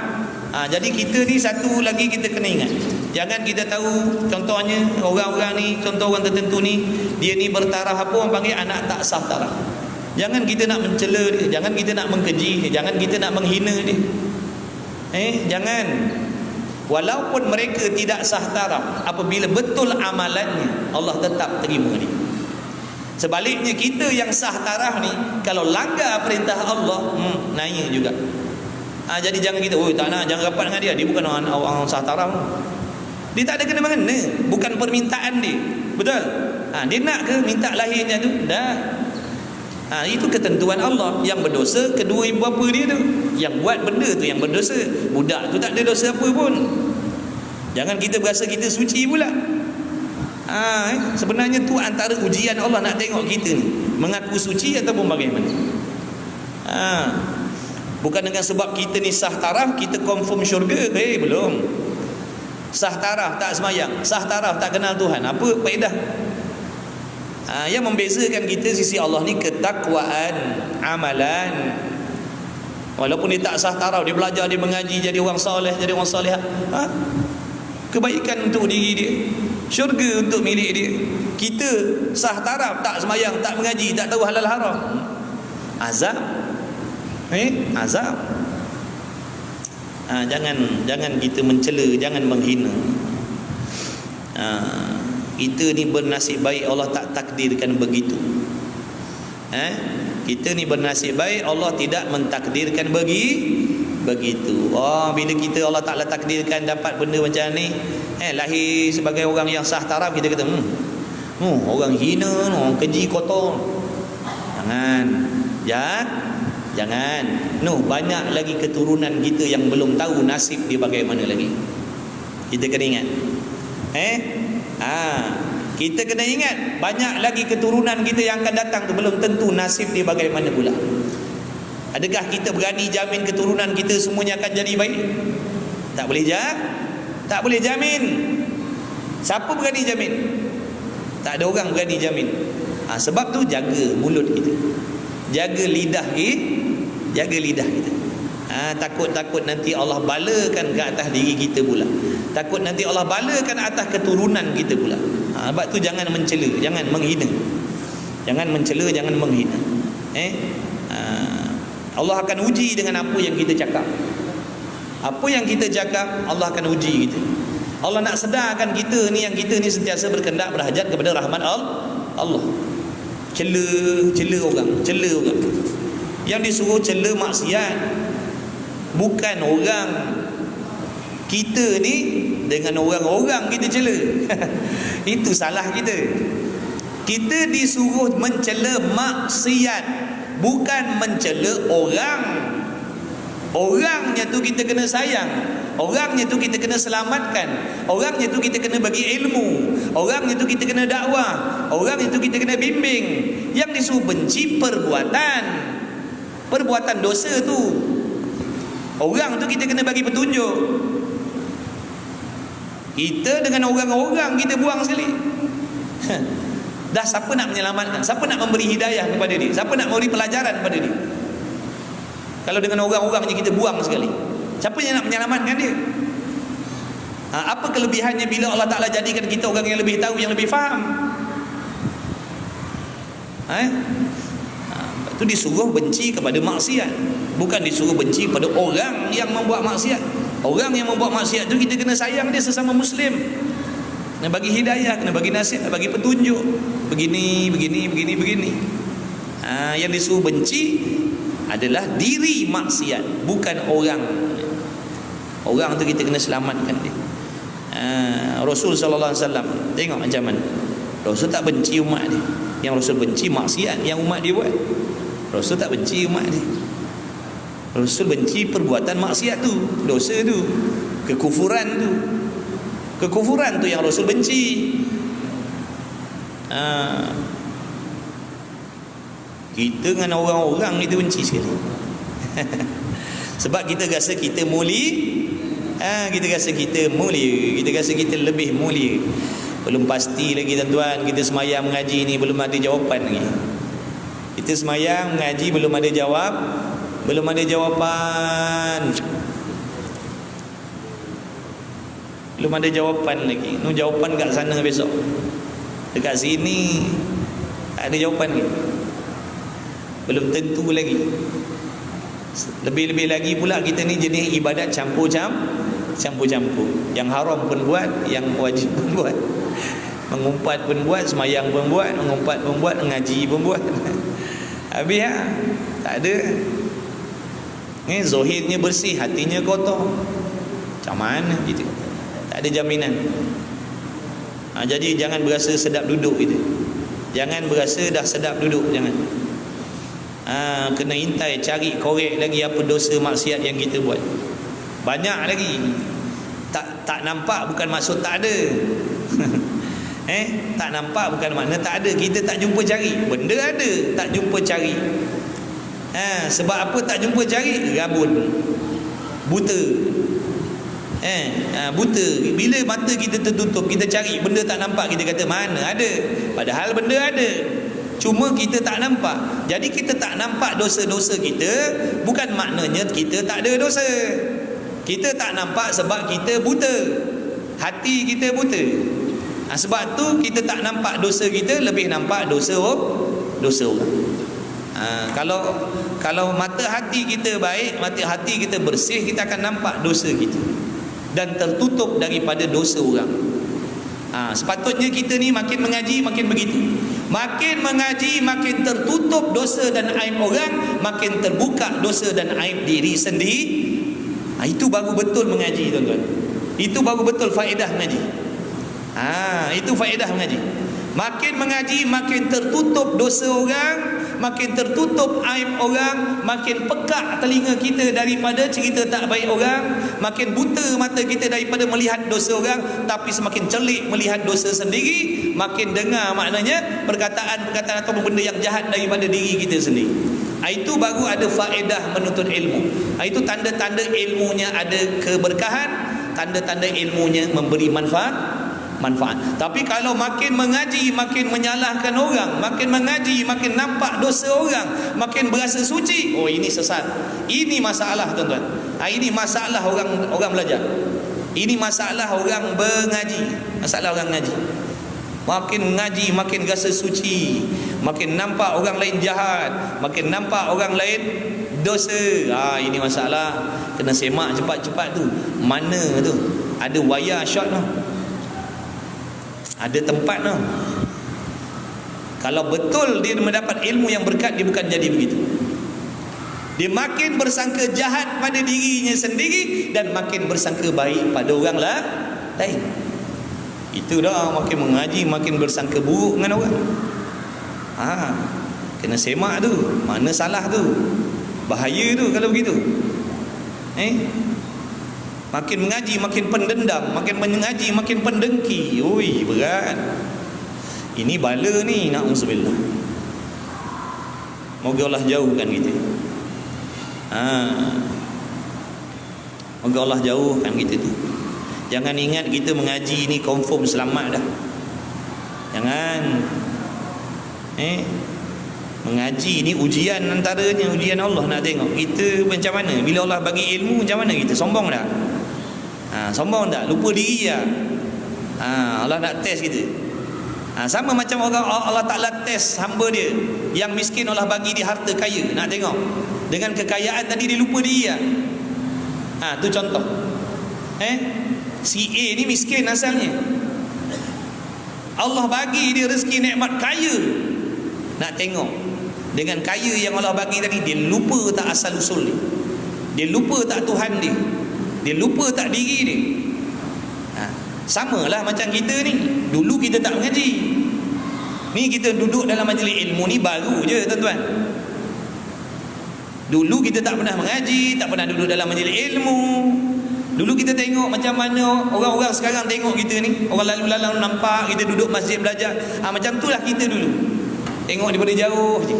Speaker 1: Jadi kita ni satu lagi kita kena ingat, jangan kita tahu contohnya orang-orang ni, contoh orang tertentu ni, dia ni bertaraf apa orang panggil anak tak sah taraf. Jangan kita nak mencela dia, jangan kita nak mengkeji dia, jangan kita nak menghina dia. Jangan. Walaupun mereka tidak sah taraf, apabila betul amalannya, Allah tetap terima dia. Sebaliknya kita yang sah taraf ni, kalau langgar perintah Allah, naik juga. Jadi jangan kita, tak nak, jangan rapat dengan dia, dia bukan orang sah taraf. Dia tak ada kena-mengena, bukan permintaan dia. Betul? Dia nak ke minta lahirnya tu? Dah. Itu ketentuan Allah. Yang berdosa kedua ibu bapa dia tu, yang buat benda tu yang berdosa. Budak tu tak ada dosa apa pun. Jangan kita berasa kita suci pula. Sebenarnya tu antara ujian Allah nak tengok kita ni mengaku suci ataupun bagaimana. Bukan dengan sebab kita ni sah taraf kita confirm syurga. Belum. Sah taraf tak semayang, sah taraf tak kenal Tuhan, apa faedah? Yang membezakan kita sisi Allah ni ketakwaan, amalan. Walaupun dia tak sah taraf, dia belajar, dia mengaji, jadi orang soleh, jadi orang solehah, kebaikan untuk diri dia, syurga untuk milik dia. Kita sah taraf, tak semayang, tak mengaji, tak tahu halal haram, azab. Azab. Jangan kita mencela, jangan menghina. Kita ni bernasib baik Allah tak takdirkan begitu. Kita ni bernasib baik Allah tidak mentakdirkan begitu. Bila kita Allah Ta'ala takdirkan dapat benda macam ni, lahir sebagai orang yang sah taraf, kita kata orang hina, orang keji, kotor. Jangan. Banyak lagi keturunan kita yang belum tahu nasib dia bagaimana lagi. Kita kena ingat. Kita kena ingat, banyak lagi keturunan kita yang akan datang tu belum tentu nasib dia bagaimana pula. Adakah kita berani jamin keturunan kita semuanya akan jadi baik? Tak boleh jamin. Siapa berani jamin? Tak ada orang berani jamin. Sebab tu jaga mulut kita, jaga lidah kita. Takut nanti Allah balakan ke atas diri kita pula. Takut nanti Allah balakan atas keturunan kita pula. Sebab tu jangan mencela, jangan menghina. Jangan mencela, jangan menghina. Allah akan uji dengan apa yang kita cakap. Apa yang kita cakap, Allah akan uji kita. Allah nak sedarkan kita ni, yang kita ni sentiasa berkendak berhajat kepada rahmat Allah. Cela orang. Yang disuruh cela maksiat, bukan orang. Kita ni dengan orang-orang kita cela. Itu salah kita. Kita disuruh mencela maksiat, bukan mencela orang. Orangnya tu kita kena sayang, orangnya tu kita kena selamatkan, orangnya tu kita kena bagi ilmu, orangnya tu kita kena dakwah, orangnya tu kita kena bimbing. Yang disuruh benci perbuatan dosa tu. Orang tu kita kena bagi petunjuk. Kita dengan orang-orang kita buang sekali. Dah siapa nak menyelamatkan? Siapa nak memberi hidayah kepada dia? Siapa nak memberi pelajaran kepada dia? Kalau dengan orang-orang je kita buang sekali, siapa yang nak menyelamatkan dia? Apa kelebihannya bila Allah Ta'ala jadikan kita orang yang lebih tahu, yang lebih faham? Itu disuruh benci kepada maksiat, bukan disuruh benci pada orang yang membuat maksiat. Orang yang membuat maksiat tu kita kena sayang dia sesama Muslim. Kena bagi hidayah, kena bagi nasihat, bagi petunjuk. Begini. Yang disuruh benci adalah diri maksiat, bukan orang. Orang tu kita kena selamatkan dia. Rasul sallallahu alaihi wasallam tengok macam mana. Rasul tak benci umat dia. Yang Rasul benci maksiat yang umat dia buat. Rasul tak benci umat dia. Rasul benci perbuatan maksiat tu, dosa tu, kekufuran tu. Kekufuran tu yang Rasul benci. Kita dengan orang-orang itu benci sekali. Sebab kita rasa kita mulia. Kita rasa kita mulia, kita rasa kita lebih mulia. Belum pasti lagi tuan-tuan, kita semayang mengaji ni belum ada jawapan lagi. Kita semayang mengaji belum ada jawab, belum ada jawapan. Belum ada jawapan lagi. Jawapan kat sana besok. Dekat sini tak ada jawapan lagi. Belum tentu lagi. Lebih-lebih lagi pula kita ni jenis ibadat campur-campur. Yang haram pun buat, yang wajib pun buat. Mengumpat pun buat, semayang pun buat, mengumpat pun buat, mengaji pun buat. Habis tak ada. Ni zahirnya bersih, hatinya kotor. Macam mana gitu? Tak ada jaminan. Jadi jangan berasa sedap duduk gitu. Jangan berasa dah sedap duduk, jangan. Kena intai, cari, korek lagi apa dosa maksiat yang kita buat. Banyak lagi. Tak nampak bukan maksud tak ada. Tak nampak bukan makna tak ada. Kita tak jumpa cari. Benda ada, tak jumpa cari. Sebab apa tak jumpa cari? Rabun, buta. Buta. Bila mata kita tertutup, kita cari benda tak nampak, kita kata mana ada. Padahal benda ada, cuma kita tak nampak. Jadi kita tak nampak dosa-dosa kita, bukan maknanya kita tak ada dosa. Kita tak nampak sebab kita buta. Hati kita buta. Sebab tu kita tak nampak dosa kita, lebih nampak dosa orang. Kalau mata hati kita baik, mata hati kita bersih, kita akan nampak dosa kita dan tertutup daripada dosa orang. Sepatutnya kita ni makin mengaji makin begitu. Makin mengaji makin tertutup dosa dan aib orang, makin terbuka dosa dan aib diri sendiri. Itu baru betul mengaji, tuan-tuan. Itu baru betul faedah mengaji. Itu faedah mengaji. Makin mengaji makin tertutup dosa orang, makin tertutup aib orang, makin pekak telinga kita daripada cerita tak baik orang, makin buta mata kita daripada melihat dosa orang, tapi semakin celik melihat dosa sendiri, makin dengar maknanya perkataan-perkataan atau benda yang jahat daripada diri kita sendiri. Itu baru ada faedah menuntut ilmu. Itu tanda-tanda ilmunya ada keberkahan, tanda-tanda ilmunya memberi manfaat. Tapi kalau makin mengaji makin menyalahkan orang, makin mengaji makin nampak dosa orang, makin berasa suci, ini sesat. Ini masalah, tuan-tuan. Ini masalah orang belajar. Ini masalah orang mengaji. Masalah orang mengaji. Makin mengaji makin rasa suci, makin nampak orang lain jahat, makin nampak orang lain dosa. Ini masalah. Kena semak cepat-cepat tu. Mana tu? Ada wire shot tu. Ada tempat tu. Kalau betul dia mendapat ilmu yang berkat, dia bukan jadi begitu. Dia makin bersangka jahat pada dirinya sendiri dan makin bersangka baik pada orang lain. Itu dah makin mengaji makin bersangka buruk dengan orang. Kena semak tu. Mana salah tu? Bahaya tu kalau begitu. Makin mengaji makin pendendam, makin mengaji makin pendengki. Berat. Ini bala ni, na'udzubillah. Moga Allah jauhkan kita. Moga Allah jauhkan kita tu. Jangan ingat kita mengaji ni confirm selamat dah. Jangan. Mengaji ni ujian antaranya, ujian Allah nak tengok kita macam mana. Bila Allah bagi ilmu macam mana kita? Sombong tak? Sombong tak? Lupa diri tak? Allah nak test kita. Sama macam orang Allah Ta'ala test hamba dia yang miskin, Allah bagi dia harta kaya. Nak tengok dengan kekayaan tadi dia lupa diri tak? Tu contoh. Si A ni miskin asalnya, Allah bagi dia rezeki nikmat kaya. Nak tengok dengan kaya yang Allah bagi tadi, dia lupa tak asal usul dia, dia lupa tak Tuhan dia, dia lupa tak diri dia. Samalah macam kita ni. Dulu kita tak mengaji. Ni kita duduk dalam majlis ilmu ni baru je tuan-tuan. Dulu kita tak pernah mengaji, tak pernah duduk dalam majlis ilmu. Dulu kita tengok macam mana orang-orang sekarang tengok kita ni, orang lalu lalang nampak kita duduk masjid belajar. Macam itulah kita dulu. Tengok daripada jauh je.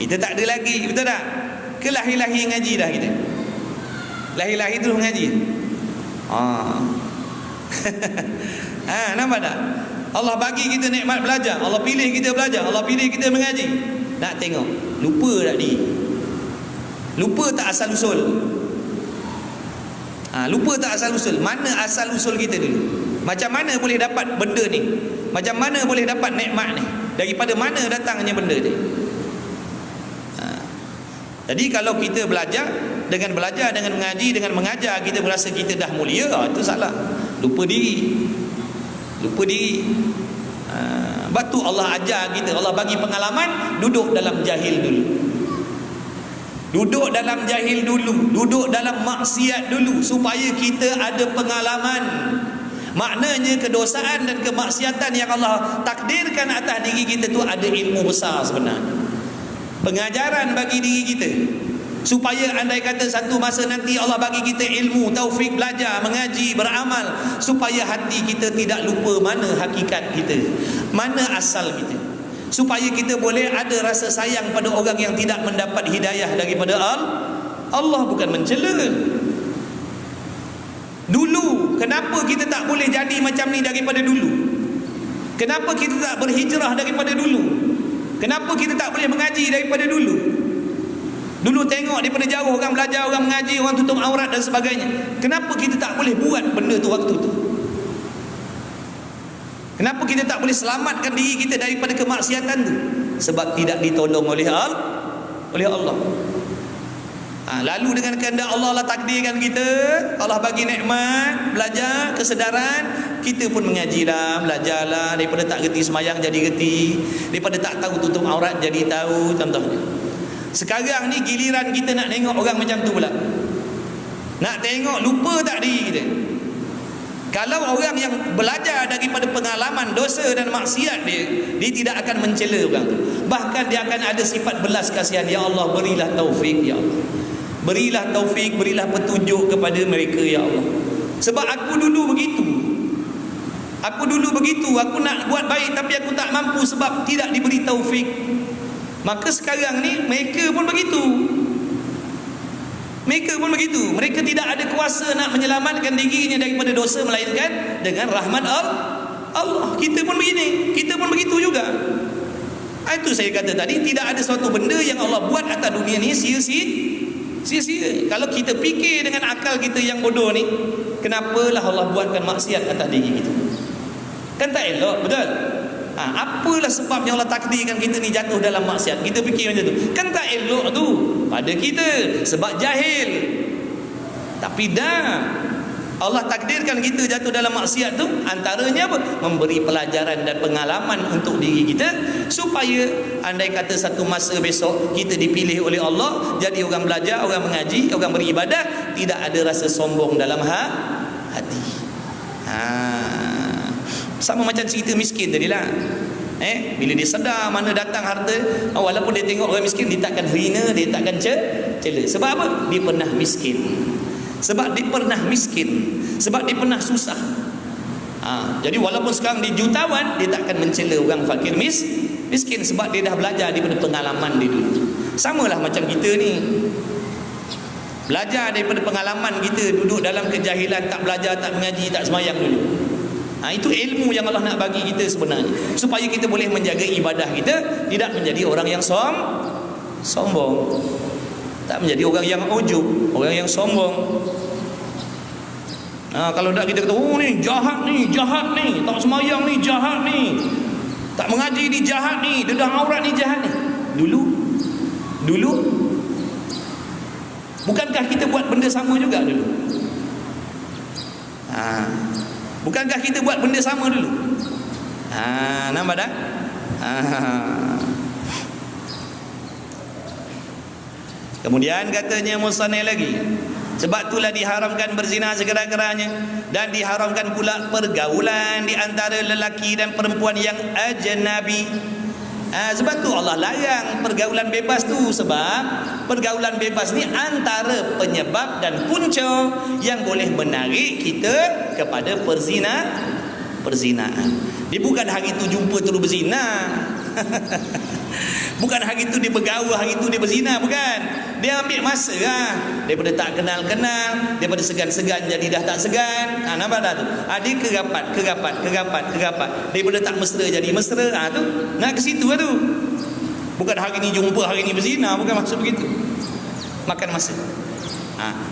Speaker 1: Kita tak ada lagi, betul tak? Ke lahir-lahir ngaji dah kita. Lahir-lahir terus mengaji. Nampak tak? Allah bagi kita nikmat belajar, Allah pilih kita belajar, Allah pilih kita mengaji. Nak tengok, lupa tak dia? Lupa tak asal usul? Lupa tak asal usul? Mana asal usul kita dulu? Macam mana boleh dapat benda ni? Macam mana boleh dapat nikmat ni? Daripada mana datangnya benda ni? Jadi kalau kita belajar, dengan mengaji, dengan mengajar kita berasa kita dah mulia, itu salah. Lupa diri. Batu Allah ajar kita, Allah bagi pengalaman, duduk dalam jahil dulu, duduk dalam maksiat dulu, supaya kita ada pengalaman. Maknanya kedosaan dan kemaksiatan yang Allah takdirkan atas diri kita tu ada ilmu besar sebenarnya, pengajaran bagi diri kita, supaya andai kata satu masa nanti Allah bagi kita ilmu, taufik belajar, mengaji, beramal, supaya hati kita tidak lupa mana hakikat kita, mana asal kita, supaya kita boleh ada rasa sayang pada orang yang tidak mendapat hidayah daripada Allah. Bukan mencela. Dulu kenapa kita tak boleh jadi macam ni daripada dulu? Kenapa kita tak berhijrah daripada dulu? Kenapa kita tak boleh mengaji daripada dulu? Dulu tengok daripada jauh orang belajar, orang mengaji, orang tutup aurat dan sebagainya. Kenapa kita tak boleh buat benda tu waktu tu? Kenapa kita tak boleh selamatkan diri kita daripada kemaksiatan tu? Sebab tidak ditolong oleh Allah. Lalu dengan kehendak Allah, Allah takdirkan kita, Allah bagi nikmat, belajar, kesedaran, kita pun mengajilah, belajarlah. Daripada tak reti semayang jadi reti, daripada tak tahu tutup aurat jadi tahu, contohnya. Sekarang ni giliran kita nak tengok orang macam tu pula. Nak tengok lupa tak diri kita. Kalau orang yang belajar daripada pengalaman dosa dan maksiat dia tidak akan mencela orang tu. Bahkan dia akan ada sifat belas kasihan. Ya Allah, berilah taufik, ya Allah. Berilah taufik, berilah petunjuk kepada mereka, ya Allah. Sebab aku dulu begitu. Aku nak buat baik tapi aku tak mampu sebab tidak diberi taufik. Maka sekarang ni mereka pun begitu. Mereka tidak ada kuasa nak menyelamatkan dirinya daripada dosa, melainkan dengan rahmat Allah. Kita pun begini, kita pun begitu juga. Itu saya kata tadi, tidak ada suatu benda yang Allah buat atas dunia ni sia-sia. Kalau kita fikir dengan akal kita yang bodoh ni, kenapalah Allah buatkan maksiat atas diri kita? Kan tak elok, betul? Apalah sebabnya Allah takdirkan kita ni jatuh dalam maksiat? Kita fikir macam tu. Kan tak elok tu pada kita, sebab jahil. Tapi dah Allah takdirkan kita jatuh dalam maksiat tu, antaranya apa? Memberi pelajaran dan pengalaman untuk diri kita, supaya andai kata satu masa besok kita dipilih oleh Allah jadi orang belajar, orang mengaji, orang beribadah, tidak ada rasa sombong dalam hati. Sama macam cerita miskin tadi lah. Bila dia sedar mana datang harta, walaupun dia tengok orang miskin, dia takkan hina, dia takkan cela. Sebab apa? Dia pernah miskin. Sebab dia pernah susah. Jadi walaupun sekarang dia jutawan, dia takkan mencela orang fakir miskin, sebab dia dah belajar daripada pengalaman dia dulu. Samalah macam kita ni, belajar daripada pengalaman kita duduk dalam kejahilan, tak belajar, tak mengaji, tak semayang dulu. Itu ilmu yang Allah nak bagi kita sebenarnya, supaya kita boleh menjaga ibadah kita, tidak menjadi orang yang sombong, tak menjadi orang yang ujub, orang yang sombong. Kalau tak kita kata, ni jahat ni, tak semayang ni jahat ni, tak mengaji ni jahat ni, dedah aurat ni jahat ni. Dulu bukankah kita buat benda sama juga dulu? Bukankah kita buat benda sama dulu? Nampak tak? Kemudian katanya musannif lagi, sebab itulah diharamkan berzina segera-geranya, dan diharamkan pula pergaulan di antara lelaki dan perempuan yang ajnabi. Sebab tu Allah larang pergaulan bebas tu, sebab pergaulan bebas ni antara penyebab dan punca yang boleh menarik kita kepada perzinaan. Dia bukan hari tu jumpa terus berzina. Bukan hari tu dia bergaul, hari tu dia berzina, bukan. Dia ambil masa daripada tak kenal-kenal, daripada segan-segan jadi dah tak segan. Nampak tak tu? Dia kerapat. Daripada tak mesra jadi mesra. Tu nak ke situ tu. Bukan hari ni jumpa, hari ni berzina, bukan maksud begitu. Makan masa.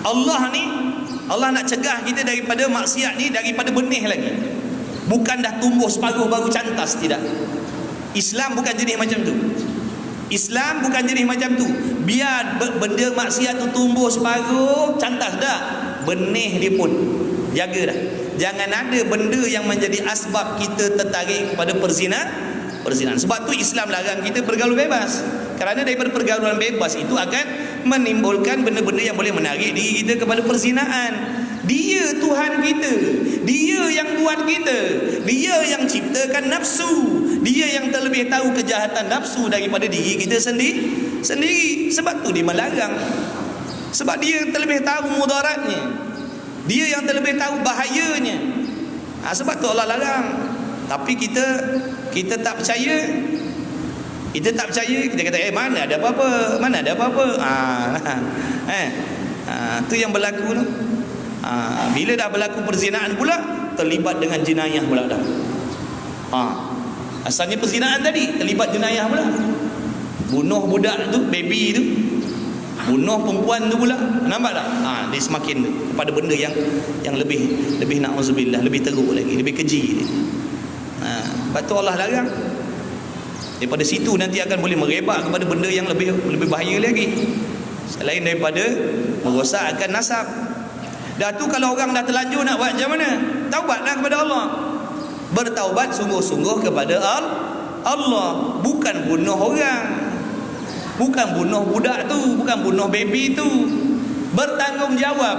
Speaker 1: Allah nak cegah kita daripada maksiat ni, daripada benih lagi. Bukan dah tumbuh separuh baru cantas, tidak. Islam bukan jenis macam tu. Islam bukan jenis macam tu. Biar benda maksiat tu tumbuh separuh cantas dah, benih dia pun jaga dah. Jangan ada benda yang menjadi asbab kita tertarik kepada perzinahan. Sebab tu Islam larang kita bergaul bebas. Kerana daripada pergaulan bebas itu akan menimbulkan benda-benda yang boleh menarik diri kita kepada perzinahan. Dia Tuhan kita, Dia yang buat kita, Dia yang ciptakan nafsu, Dia yang terlebih tahu kejahatan nafsu daripada diri kita sendiri. Sebab tu Dia melarang. Sebab Dia yang terlebih tahu mudaratnya, Dia yang terlebih tahu bahayanya. Sebab tu Allah larang. Tapi kita tak percaya. Kita tak percaya. Kita kata mana ada apa-apa. Tu yang berlaku tu. Bila dah berlaku perzinaan pula, terlibat dengan jenayah pula dah. Asalnya perzinahan tadi, terlibat jenayah pula. Bunuh budak tu, baby tu, bunuh perempuan tu pula. Nampak tak? Dia semakin kepada benda yang lebih na'udzubillah, lebih teruk lagi, lebih keji. Sebab tu Allah larang. Daripada situ nanti akan boleh merebak kepada benda yang lebih bahaya lagi, selain daripada merosakkan nasab. Dah tu kalau orang dah terlanjur nak buat macam mana? Taubatlah kepada Allah. Bertaubat sungguh-sungguh kepada Allah. Bukan bunuh orang, bukan bunuh budak tu, bukan bunuh baby tu. Bertanggungjawab.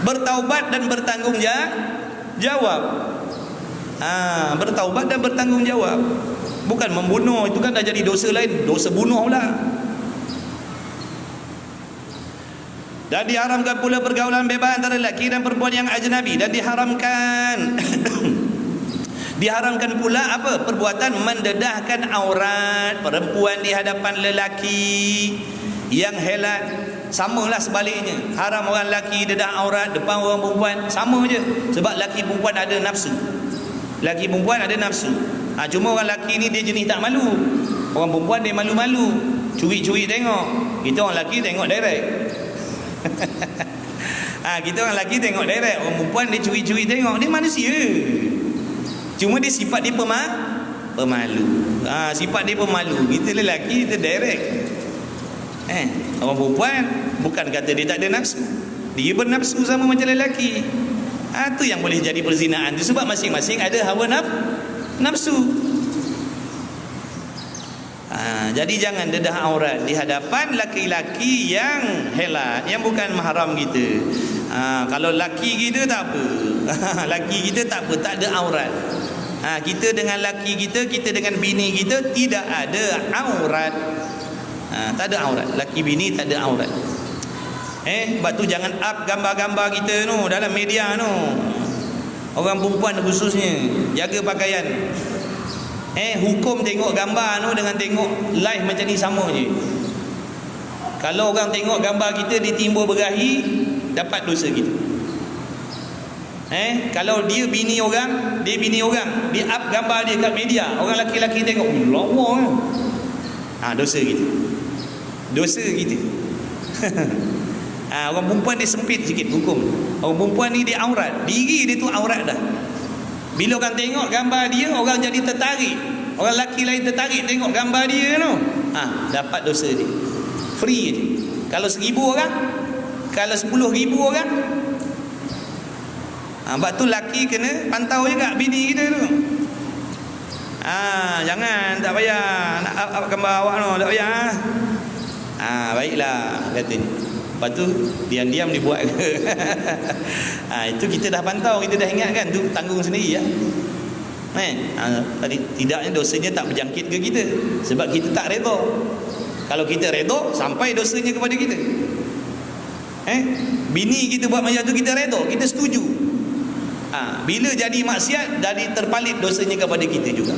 Speaker 1: Bertaubat dan bertanggungjawab. Bertaubat dan bertanggungjawab. Bukan membunuh, itu kan dah jadi dosa lain, dosa bunuh pula. Dan diharamkan pula pergaulan bebas antara lelaki dan perempuan yang ajnabi. Dan diharamkan pula apa? Perbuatan mendedahkan aurat perempuan di hadapan lelaki yang helat. Samalah sebaliknya. Haram orang lelaki dedah aurat depan orang perempuan, sama je. Sebab lelaki perempuan ada nafsu. Lelaki perempuan ada nafsu. Cuma orang lelaki ni dia jenis tak malu. Orang perempuan dia malu-malu, curi-curi tengok. Kita orang lelaki tengok direct. Kita orang lelaki tengok direct. Orang perempuan dia curi-curi tengok. Dia manusia, cuma dia sifat dia pemalu. Sifat dia pemalu. Kita lelaki kita direct. Orang perempuan bukan kata dia tak ada nafsu, dia bernafsu sama macam lelaki. Tu yang boleh jadi perzinaan tu. Sebab masing-masing ada hawa nafsu. Jadi jangan dedah aurat di hadapan laki-laki yang helat, yang bukan mahram kita. Kalau laki kita tak apa. Laki kita tak apa, tak ada aurat. Kita dengan laki kita, kita dengan bini kita tidak ada aurat. Tak ada aurat. Laki bini tak ada aurat. Sebab tu jangan up gambar-gambar kita tu dalam media tu. Orang perempuan khususnya jaga pakaian. Hukum tengok gambar tu dengan tengok live macam ni sama je. Kalau orang tengok gambar kita dia timbul berahi, dapat dosa kita. Kalau dia bini orang, dia up gambar dia kat media, orang laki-laki tengok, lawa kan. Dosa kita. Orang perempuan dia sempit sikit hukum. Orang perempuan ni dia aurat, diri dia tu aurat dah. Bila orang tengok gambar dia, orang jadi tertarik. Orang lelaki lain tertarik tengok gambar dia tu. Dapat dosa dia. Free je. Kalau 1,000 orang, kalau 10,000 orang, Sebab tu laki kena pantau juga bini kita tu. Jangan, tak payah nak gambar awak no, tak payah. Baiklah katanya. Lepas tu diam-diam dibuat ke. Itu kita dah pantau, kita dah ingatkan tu, tanggung sendiri ya. Tadi tidaknya dosanya tak berjangkit ke kita sebab kita tak redha. Kalau kita redha, sampai dosanya kepada kita. Bini kita buat macam tu, kita redha, kita setuju. Bila jadi maksiat, jadi terpalit dosanya kepada kita juga.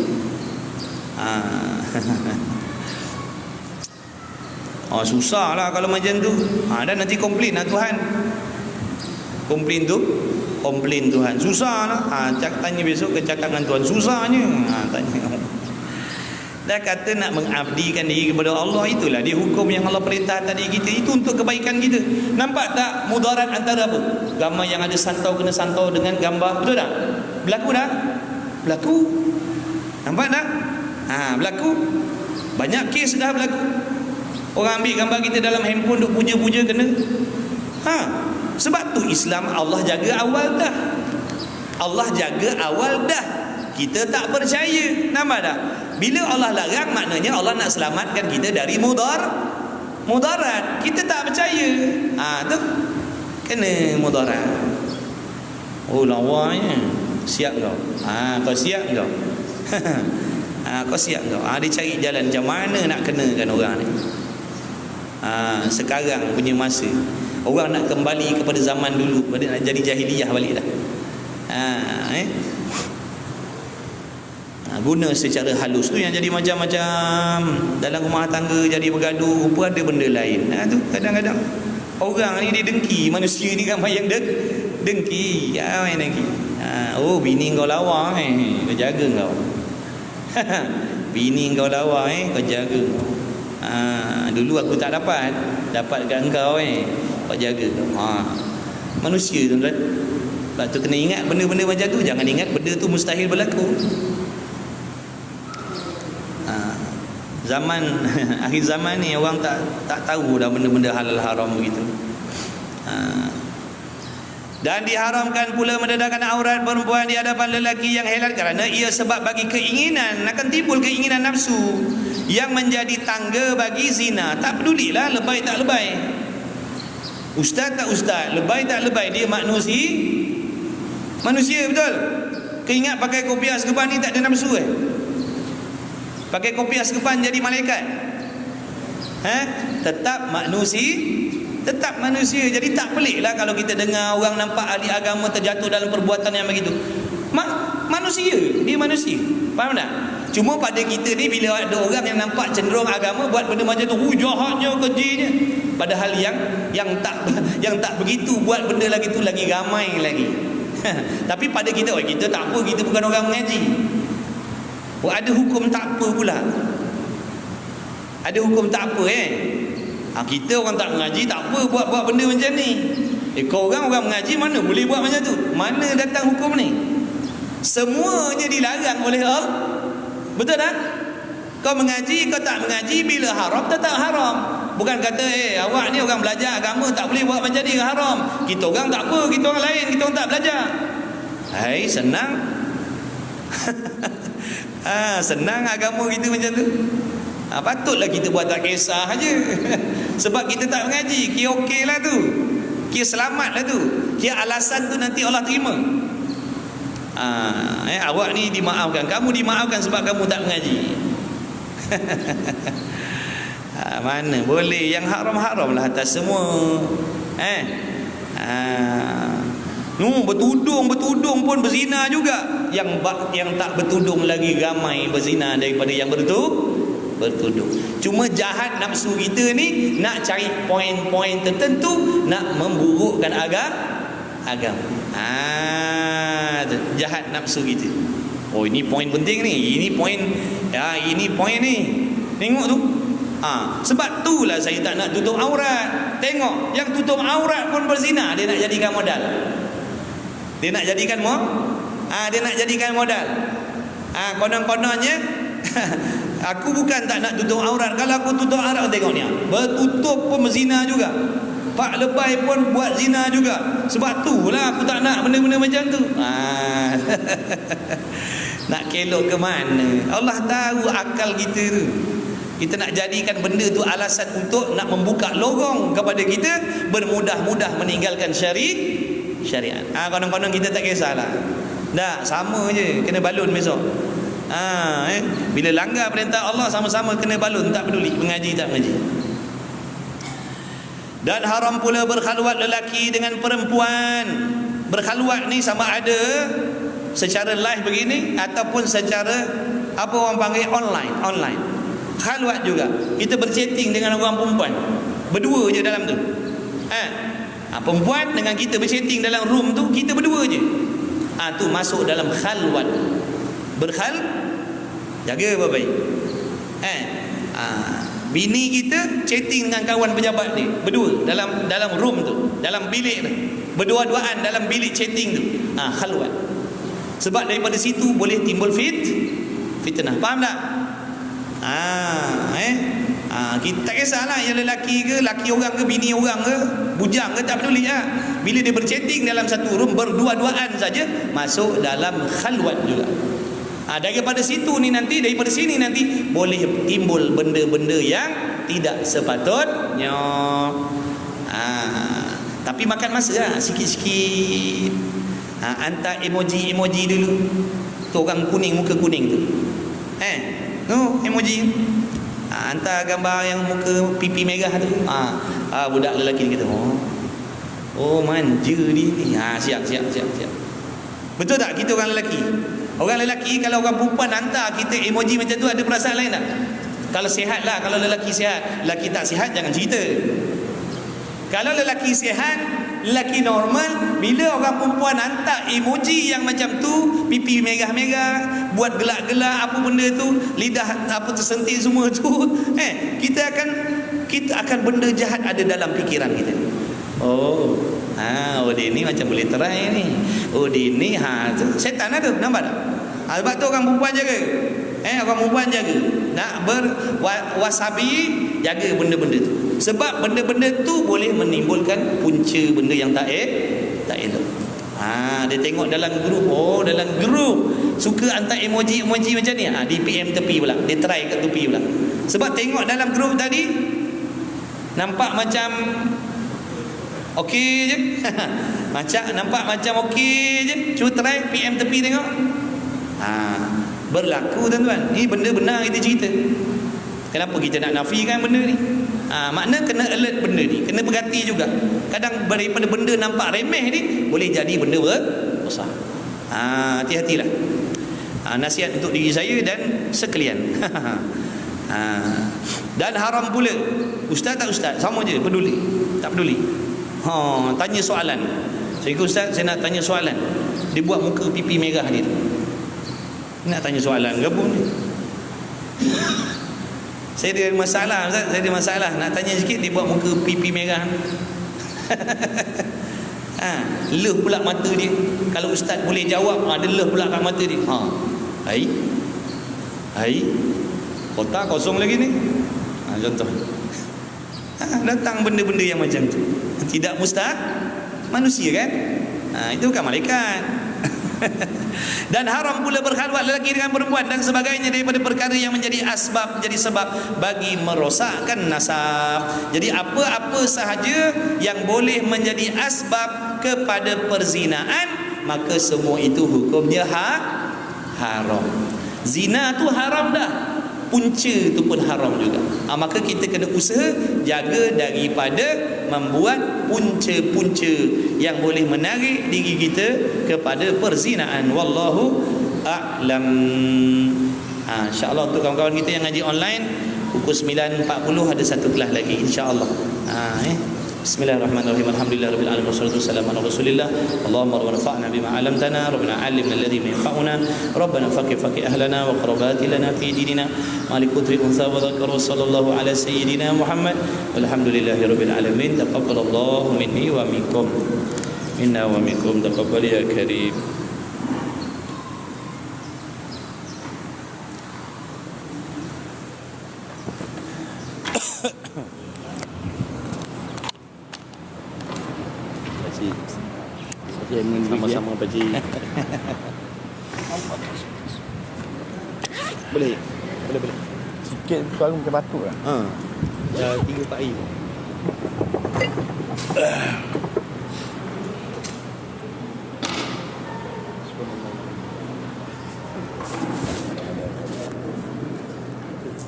Speaker 1: Susah lah kalau macam tu. Dan nanti komplain lah Tuhan. Komplain Tuhan. Susah lah. Tanya besok ke cakap dengan Tuhan. Susahnya. Tanya. Dah kata nak mengabdikan diri kepada Allah, itulah dia hukum yang Allah perintah tadi kita. Itu untuk kebaikan kita. Nampak tak mudarat antara apa? Gambar yang ada santau kena santau dengan gambar. Betul tak? Berlaku tak? Berlaku. Nampak tak? Berlaku. Banyak kes dah berlaku. Orang ambil gambar kita dalam handphone duk puja-puja kena. Sebab tu Islam Allah jaga awal dah. Allah jaga awal dah. Kita tak percaya. Nampak tak? Bila Allah larang, maknanya Allah nak selamatkan kita dari mudarat. Kita tak percaya. Tu kena mudarat. Lawanya. Siap kau. Kau siap kau. Kau siap kau. Dia cari jalan macam mana nak kenakan orang ni. Sekarang punya masa orang nak kembali kepada zaman dulu, nak jadi jahiliyah balik dah. Guna secara halus tu yang jadi macam-macam. Dalam rumah tangga jadi bergaduh, rupa ada benda lain. Tu kadang-kadang orang ni dia dengki, manusia ni kan yang dengki. Main dengki. Bini kau lawa kau jaga kau. Bini kau lawa kau jaga. Dulu aku tak dapat dekat engkau kau jaga kau. Manusia tuan-tuan. Sebab tu kena ingat benda-benda macam tu. Jangan ingat benda tu mustahil berlaku. Zaman akhir zaman ni orang tak tahu dah benda-benda halal haram begitu. Dan diharamkan pula mendedahkan aurat perempuan di hadapan lelaki yang helat, kerana ia sebab bagi keinginan, akan timbul keinginan nafsu yang menjadi tangga bagi zina. Tak pedulilah lebay tak lebay, ustaz tak ustaz, lebay tak lebay, dia manusia betul. Keingat pakai kopiah sekepan ni tak ada nafsu pakai kopiah sekepan jadi malaikat. Tetap manusia. Jadi tak peliklah kalau kita dengar orang nampak ahli agama terjatuh dalam perbuatan yang begitu. Manusia, dia manusia. Faham tak? Cuma pada kita ni bila ada orang yang nampak cenderung agama buat benda macam tu, jahatnya, kejinya. Padahal yang tak begitu buat benda lagi tu lagi ramai lagi. Tapi pada kita, kita tak apa, kita bukan orang mengaji. Ada hukum tak apa pula. Ada hukum tak apa kita orang tak mengaji tak apa buat benda macam ni. Kau orang mengaji mana boleh buat macam tu? Mana datang hukum ni? Semuanya dilarang oleh Allah. Betul tak? Kau mengaji, kau tak mengaji, bila haram tetap haram. Bukan kata awak ni orang belajar agama tak boleh buat macam ni, haram. Kita orang tak apa, kita orang lain, kita orang tak belajar. Senang. Senang agama kita macam tu. Patutlah kita buat tak kisah aja. Sebab kita tak mengaji, kira okey lah tu, kira selamat lah tu, kira alasan tu nanti Allah terima. Awak ni dimaafkan, kamu dimaafkan sebab kamu tak mengaji. Mana boleh, yang haram-haram lah atas semua. Bertudung pun berzina juga. Yang tak bertudung lagi ramai berzina daripada yang bertudung. Cuma jahat nafsu kita ni nak cari poin-poin tertentu, nak memburukkan agama. Jahat nafsu kita. Ini poin penting ni. Ini poin ni. Tengok tu. Sebab itulah saya tak nak tutup aurat. Tengok, yang tutup aurat pun berzina, dia nak jadikan modal. Dia nak jadikan modal. Konon-kononnya aku bukan tak nak tutup aurat. Kalau aku tutup aurat, tengok ni, bertutup pun berzina juga. Pak lebay pun buat zina juga. Sebab tu lah aku tak nak benda-benda macam tu. Nak kelok ke mana? Allah tahu akal kita tu. Kita nak jadikan benda tu alasan untuk nak membuka lorong kepada kita bermudah-mudah meninggalkan syariat. Konon-konon kita tak kisahlah. Dah sama je, kena balun besok. Bila langgar perintah Allah sama-sama kena balun, tak peduli mengaji tak mengaji. Dan haram pula berkhalwat lelaki dengan perempuan. Berkhalwat ni sama ada secara live begini ataupun secara apa orang panggil online. Khalwat juga, kita berchatting dengan orang perempuan berdua je dalam tu. Perempuan dengan kita berchatting dalam room tu, kita berdua je. Tu masuk dalam khalwat. Jaga baik-baik. Bini kita chatting dengan kawan pejabat ni berdua dalam room tu, dalam bilik tu, berdua-duaan dalam bilik chatting tu. Khalwat. Sebab daripada situ boleh timbul fitnah. Faham tak? Kita tak kisahlah yang lelaki ke, laki orang ke, bini orang ke, bujang ke, tak peduli lah. Bila dia berchatting dalam satu room berdua-duaan saja, masuk dalam khalwat juga. Daripada sini nanti boleh timbul benda-benda yang tidak sepatutnya. Tapi makan masa lah, sikit-sikit. Hantar emoji dulu. Tu orang kuning, muka kuning tu. Emoji. Hantar gambar yang muka pipi merah tu. Budak lelaki kata, manja dia ni. Siap. Betul tak kita orang lelaki? Orang lelaki kalau orang perempuan hantar kita emoji macam tu, ada perasaan lain tak? Kalau sihat lah, kalau lelaki sihat. Lelaki tak sihat jangan cerita. Kalau lelaki sihat, lelaki normal, bila orang perempuan hantar emoji yang macam tu, pipi merah-merah, buat gelak-gelak apa benda tu, lidah apa tersentil semua tu, kita akan benda jahat ada dalam fikiran kita. Dia ni macam boleh try ni. Dia ni setan ada, nampak tak? Sebab tu orang perempuan jaga. Orang perempuan jaga. Nak berwasabi, jaga benda-benda tu. Sebab benda-benda tu boleh menimbulkan punca benda yang tak elok. Dia tengok dalam grup, dalam grup suka hantar emoji macam ni. Di PM tepi pula, dia try kat tepi pula. Sebab tengok dalam grup tadi nampak macam okey je. Nampak macam okey je. Cuba try PM tepi tengok. Berlaku tuan-tuan. Ni benda benar kita cerita. Kenapa kita nak nafikan benda ni? Makna kena alert benda ni, kena berhati juga. Kadang daripada benda nampak remeh ni boleh jadi benda besar. Hati-hatilah. Nasihat untuk diri saya dan sekalian. Dan haram pula, ustaz tak ustaz, sama je, peduli tak peduli. Tanya soalan. Saya kata ustaz, saya nak tanya soalan. Dia buat muka pipi merah dia. Nak tanya soalan ke pun ni? Saya ada masalah ustaz, saya ada masalah. Nak tanya sikit, dia buat muka pipi merah. Leh pula mata dia. Kalau ustaz boleh jawab, ada leh pula kat mata dia. Hai, kotak kosong lagi ni. Contoh. Datang benda-benda yang macam tu. Tidak manusia kan? Itu bukan malaikat. Dan haram pula berkhalwat lelaki dengan perempuan dan sebagainya daripada perkara yang menjadi sebab bagi merosakkan nasab. Jadi apa-apa sahaja yang boleh menjadi asbab kepada perzinaan, maka semua itu hukumnya haram. Zina tu haram dah, punca tu pun haram juga. Maka kita kena usaha jaga daripada membuat punca-punca yang boleh menarik diri kita kepada perzinaan. Wallahu a'lam. InsyaAllah untuk kawan-kawan kita yang ngaji online, pukul 9.40 ada satu kelas lagi insyaAllah. Bismillahirrahmanirrahim. Alhamdulillahirabbil alamin wassalatu wassalamu ala Rasulillah. Allahumma warfa'na bima 'allamtana, rabbana 'allimna alladhi yanfa'una, rabbana faqih ahlana wa qarabati lana fi dinina, malik utri unsa wa dzakar sallallahu ala sayyidina Muhammad. Walhamdulillahirabbil alamin. Taqabbalallahu minni wa minkum. Minna wa minkum taqabbal ya karim.
Speaker 2: Cik. Sama-sama Pak Cik. Boleh.
Speaker 3: Sikit suara macam batuk lah.
Speaker 2: Dah 3-4 hari.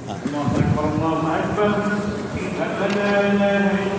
Speaker 4: الله أكبر الله أكبر أشهد أن لا إله إلا